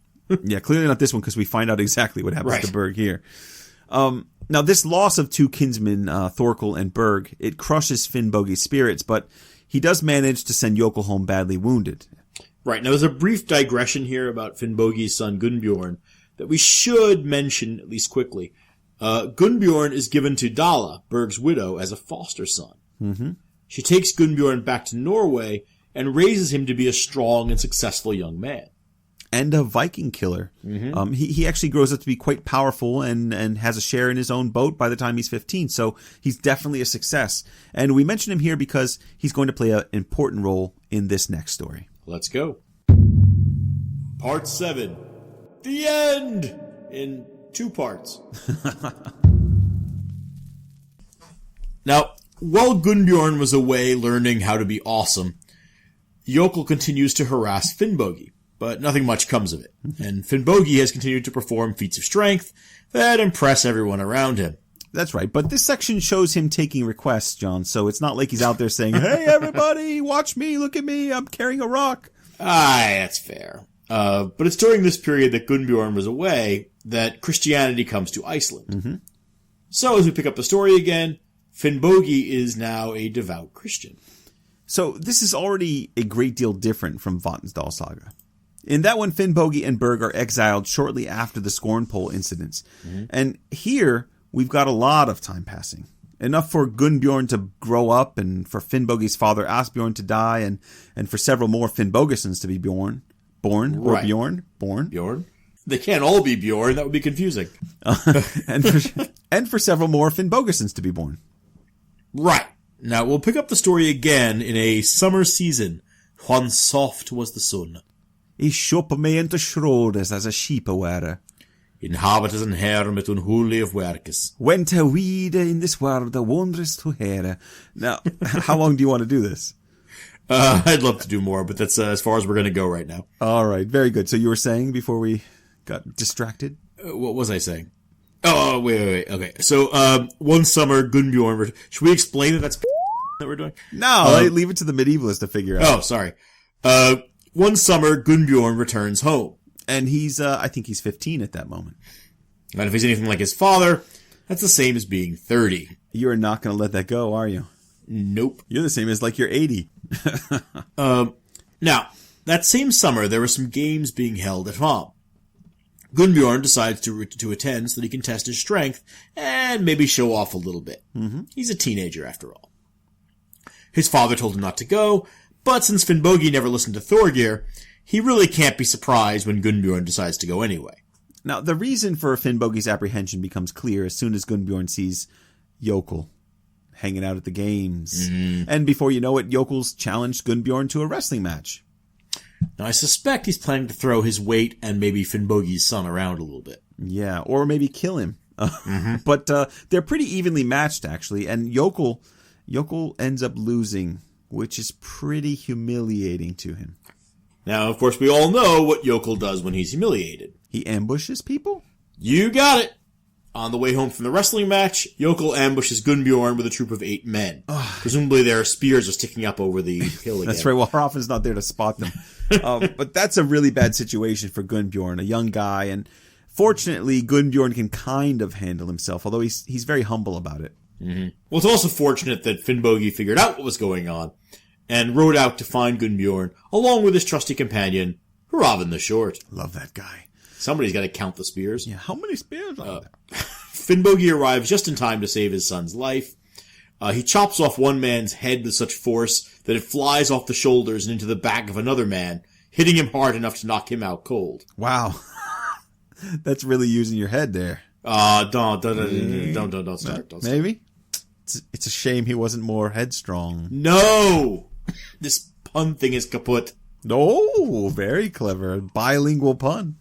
Yeah, clearly not this one, because we find out exactly what happens to Berg here. Now, this loss of two kinsmen, Thorkel and Berg, it crushes Finnbogi's spirits, but he does manage to send Jokul home badly wounded. Right. Now, there's a brief digression here about Finnbogi's son Gunnbjorn that we should mention, at least quickly. Gunnbjorn is given to Dala, Berg's widow, as a foster son. Mm-hmm. She takes Gunnbjorn back to Norway and raises him to be a strong and successful young man. And a Viking killer. Mm-hmm. He actually grows up to be quite powerful and has a share in his own boat by the time he's 15. So he's definitely a success. And we mention him here because he's going to play an important role in this next story. Let's go. Part 7. The end! In 2 parts. Now, while Gunnbjorn was away learning how to be awesome, Jokul continues to harass Finnbogi. But nothing much comes of it, and Finnbogi has continued to perform feats of strength that impress everyone around him. That's right, but this section shows him taking requests, John, so it's not like he's out there saying, hey, everybody, watch me, look at me, I'm carrying a rock. That's fair. But it's during this period that Gunnbjorn was away that Christianity comes to Iceland. Mm-hmm. So as we pick up the story again, Finnbogi is now a devout Christian. So this is already a great deal different from Vatnsdæla saga. In that one, Finnbogi and Berg are exiled shortly after the Scornpole incidents. Mm-hmm. And here, we've got a lot of time passing. Enough for Gunnbjorn to grow up, and for Finnbogi's father Asbjorn to die, and for several more Finnbogisons to be born. They can't all be Bjorn, that would be confusing. and for several more Finnbogisons to be born. Right. Now, we'll pick up the story again in a summer season, when soft was the sun. I kjøper meg into Schrodes as a sheep aware. Inhabited and hermit unholy of workes. When to weed in this world the wondrous to hear. Now, how long do you want to do this? I'd love to do more, but that's as far as we're going to go right now. All right, very good. So you were saying before we got distracted? What was I saying? Oh, wait. Okay, so one summer, Gunnbjorn... Should we explain that that's that we're doing? No, leave it to the medievalists to figure out. Oh, sorry. One summer, Gunnbjorn returns home. And he's, I think he's 15 at that moment. And if he's anything like his father, that's the same as being 30. You're not going to let that go, are you? Nope. You're the same as like you're 80. Now, that same summer, there were some games being held at home. Gunnbjorn decides to attend so that he can test his strength and maybe show off a little bit. Mm-hmm. He's a teenager, after all. His father told him not to go, but since Finnbogi never listened to Thorgir, he really can't be surprised when Gunnbjorn decides to go anyway. Now, the reason for Finnbogi's apprehension becomes clear as soon as Gunnbjorn sees Jokul hanging out at the games. Mm-hmm. And before you know it, Jokul's challenged Gunnbjorn to a wrestling match. Now, I suspect he's planning to throw his weight and maybe Finnbogi's son around a little bit. Yeah, or maybe kill him. Mm-hmm. But they're pretty evenly matched, actually, and Jokul ends up losing, which is pretty humiliating to him. Now, of course, we all know what Jokul does when he's humiliated. He ambushes people? You got it! On the way home from the wrestling match, Jokul ambushes Gunnbjorn with a troop of 8 men. Presumably their spears are sticking up over the hill again. That's right, well, Hrafn's not there to spot them. But that's a really bad situation for Gunnbjorn, a young guy, and fortunately, Gunnbjorn can kind of handle himself, although he's very humble about it. Mm-hmm. Well, it's also fortunate that Finnbogi figured out what was going on, and rode out to find Gunnbjorn, along with his trusty companion, Hrafn the Short. Love that guy. Somebody's got to count the spears. Yeah, how many spears are there? Finnbogi arrives just in time to save his son's life. He chops off one man's head with such force that it flies off the shoulders and into the back of another man, hitting him hard enough to knock him out cold. Wow. That's really using your head there. Don't start. Maybe? It's a shame he wasn't more headstrong. No! This pun thing is kaput. Oh, very clever. Bilingual pun.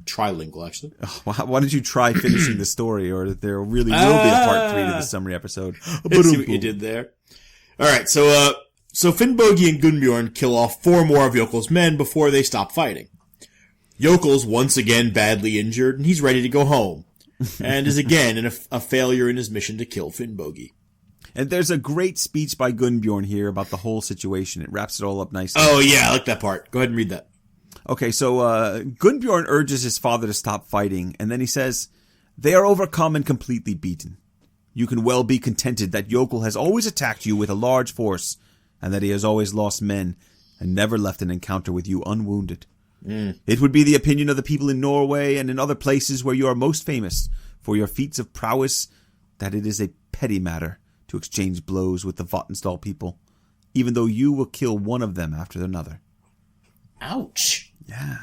Trilingual, actually. Why don't you try finishing the story, or there really will be a part 3 to this summary episode. Let's see what you did there. Alright, so Finnbogi and Gunnbjorn kill off 4 more of Jokul's men before they stop fighting. Jokul's once again badly injured, and he's ready to go home. And is again a failure in his mission to kill Finnbogi. And there's a great speech by Gunnbjorn here about the whole situation. It wraps it all up nicely. Oh, yeah, I like that part. Go ahead and read that. Okay, so Gunnbjorn urges his father to stop fighting, and then he says, "They are overcome and completely beaten. You can well be contented that Jokul has always attacked you with a large force, and that he has always lost men, and never left an encounter with you unwounded. It would be the opinion of the people in Norway and in other places where you are most famous for your feats of prowess that it is a petty matter to exchange blows with the Vatnsdæla people, even though you will kill one of them after another." Ouch. Yeah.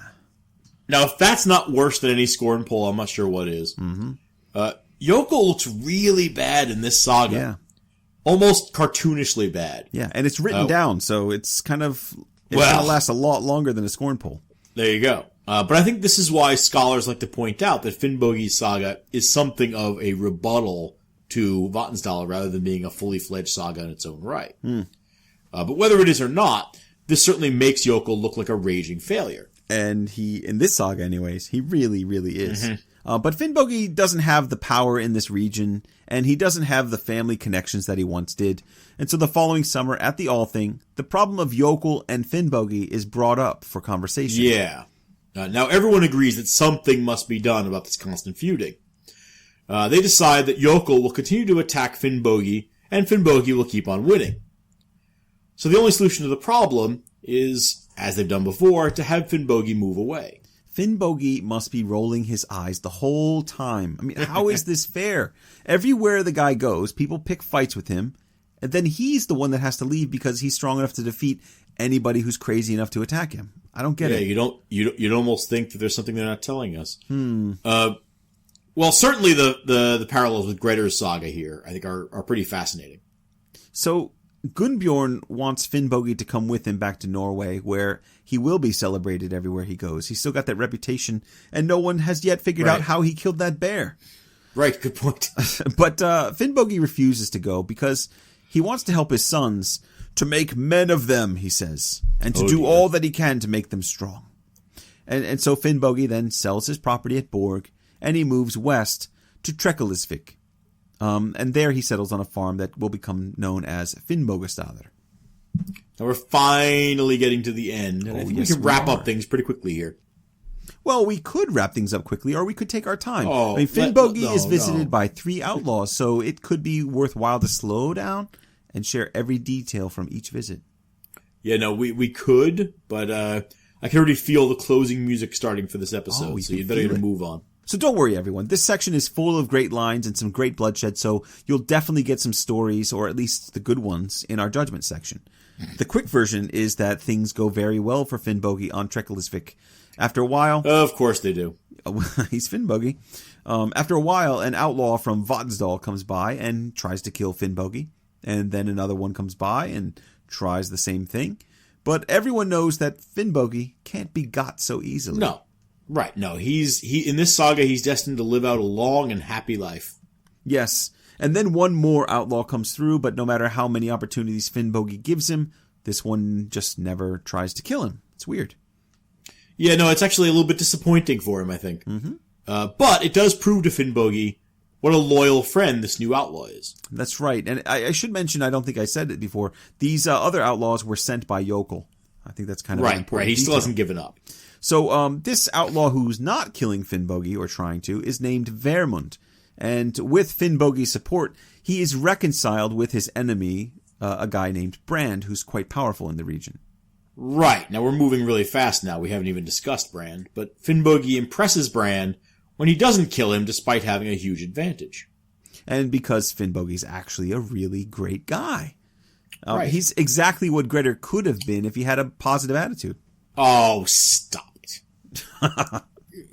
Now, if that's not worse than any scorn poll, I'm not sure what is. Mm-hmm. Jokul looks really bad in this saga. Yeah. Almost cartoonishly bad. Yeah, and it's written down, so it's kind of... It's going to last a lot longer than a scorn poll. There you go. But I think this is why scholars like to point out that Finnbogi's saga is something of a rebuttal to Vatnsdæla rather than being a fully fledged saga in its own right. But whether it is or not, this certainly makes Jokul look like a raging failure. And he, in this saga anyways, he really, really is. But Finnbogi doesn't have the power in this region, and he doesn't have the family connections that he once did. And so the following summer at the Althing, the problem of Jokul and Finnbogi is brought up for conversation. Yeah. Now everyone agrees that something must be done about this constant feuding. They decide that Jokul will continue to attack Finnbogi, and Finnbogi will keep on winning. So the only solution to the problem is, as they've done before, to have Finnbogi move away. Finnbogi must be rolling his eyes the whole time. I mean, how is this fair? Everywhere the guy goes, people pick fights with him, and then he's the one that has to leave because he's strong enough to defeat anybody who's crazy enough to attack him. I don't get it. You'd almost think that there's something they're not telling us. Well, certainly the parallels with Grettir's saga here, I think, are pretty fascinating. So Gunnbjorn wants Finnbogi to come with him back to Norway, where he will be celebrated everywhere he goes. He's still got that reputation, and no one has yet figured out how he killed that bear. Right, good point. But Finnbogi refuses to go because he wants to help his sons to make men of them, he says, and to do all that he can to make them strong. And so Finnbogi then sells his property at Borg, and he moves west to Trekkellisvik. And there he settles on a farm that will become known as Finnbogastaðir. Now we're finally getting to the end, and I think we can wrap up things pretty quickly here. Well, we could wrap things up quickly, or we could take our time. I mean, Finnbogi is visited by 3 outlaws, so it could be worthwhile to slow down and share every detail from each visit. Yeah, no, we could, but I can already feel the closing music starting for this episode, so you'd better move on. So don't worry, everyone. This section is full of great lines and some great bloodshed, so you'll definitely get some stories, or at least the good ones, in our judgment section. The quick version is that things go very well for Finnbogi on Trekkellisvik. After a while... Of course they do. He's Finnbogi. After a while, an outlaw from Vatnsdæla comes by and tries to kill Finnbogi. And then another one comes by and tries the same thing. But everyone knows that Finnbogi can't be got so easily. No. Right, no. He in this saga, he's destined to live out a long and happy life. Yes. And then one more outlaw comes through, but no matter how many opportunities Finnbogi gives him, this one just never tries to kill him. It's weird. Yeah, no, it's actually a little bit disappointing for him, I think. But it does prove to Finnbogi what a loyal friend this new outlaw is. That's right. And I should mention, I don't think I said it before, these other outlaws were sent by Jokul. I think that's kind of an important Right, he still hasn't given up. So this outlaw who's not killing Finnbogi, or trying to, is named Vermund. And with Finnbogi's support, he is reconciled with his enemy, a guy named Brand, who's quite powerful in the region. Right. Now we're moving really fast now. We haven't even discussed Brand, but Finnbogi impresses Brand when he doesn't kill him despite having a huge advantage. And because Finnbogi's actually a really great guy. Right. He's exactly what Grettir could have been if he had a positive attitude. Oh, stop it.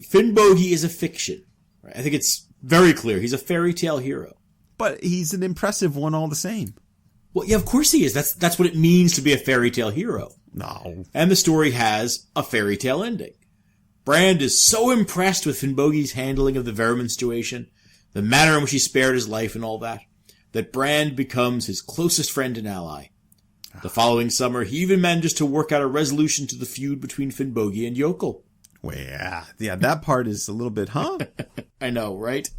Finnbogi is a fiction. I think it's very clear. He's a fairy tale hero. But he's an impressive one all the same. Well, yeah, of course he is. That's what it means to be a fairy tale hero. No. And the story has a fairy tale ending. Brand is so impressed with Finnbogi's handling of the Vermin situation, the manner in which he spared his life and all that Brand becomes his closest friend and ally. The following summer, he even manages to work out a resolution to the feud between Finnbogi and Jokul. Well, yeah, that part is a little bit, huh? I know, right?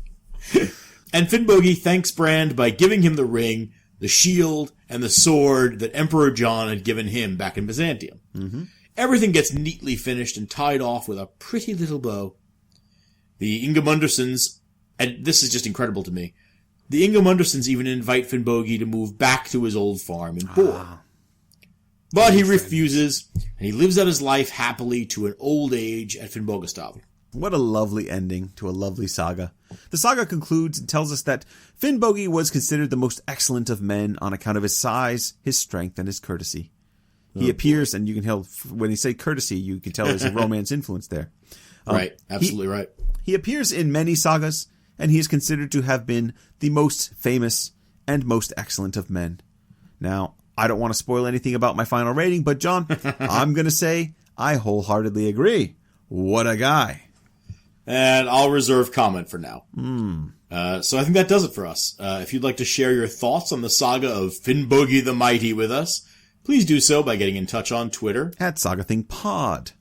And Finnbogi thanks Brand by giving him the ring, the shield, and the sword that Emperor John had given him back in Byzantium. Mm-hmm. Everything gets neatly finished and tied off with a pretty little bow. The Ingimundarsons, and this is just incredible to me, the Ingimundarsons even invite Finnbogi to move back to his old farm in Bor. But he refuses, and he lives out his life happily to an old age at Finnbogastav. What a lovely ending to a lovely saga. The saga concludes and tells us that Finnbogi was considered the most excellent of men on account of his size, his strength, and his courtesy. He appears, and you can tell, when he say courtesy, you can tell there's a romance influence there. Right, absolutely right. He appears in many sagas, and he is considered to have been the most famous and most excellent of men. Now, I don't want to spoil anything about my final rating, but John, I'm going to say I wholeheartedly agree. What a guy. And I'll reserve comment for now. So I think that does it for us. If you'd like to share your thoughts on the saga of Finnbogi the Mighty with us, please do so by getting in touch on Twitter. At SagaThingPod.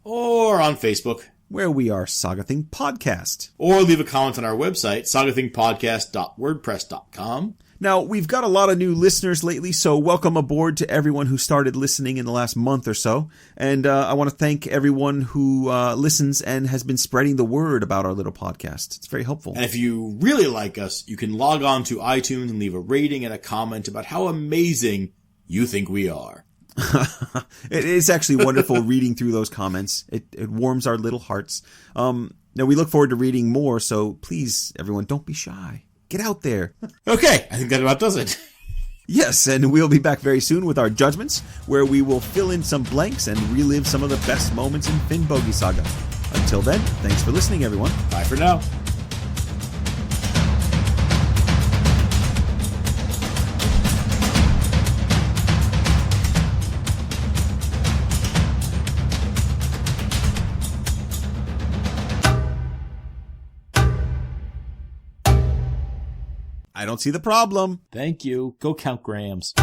Or on Facebook. Where we are Sagathing Podcast. Or leave a comment on our website, sagathingpodcast.wordpress.com. Now, we've got a lot of new listeners lately, so welcome aboard to everyone who started listening in the last month or so. And I want to thank everyone who listens and has been spreading the word about our little podcast. It's very helpful. And if you really like us, you can log on to iTunes and leave a rating and a comment about how amazing you think we are. It is actually wonderful reading through those comments. It warms our little hearts. Now, we look forward to reading more, so please, everyone, don't be shy. Get out there. Okay, I think that about does it. Yes, and we'll be back very soon with our judgments, where we will fill in some blanks and relive some of the best moments in Finnbogi Saga. Until then, thanks for listening, everyone. Bye for now. I don't see the problem. Thank you. Go count grams.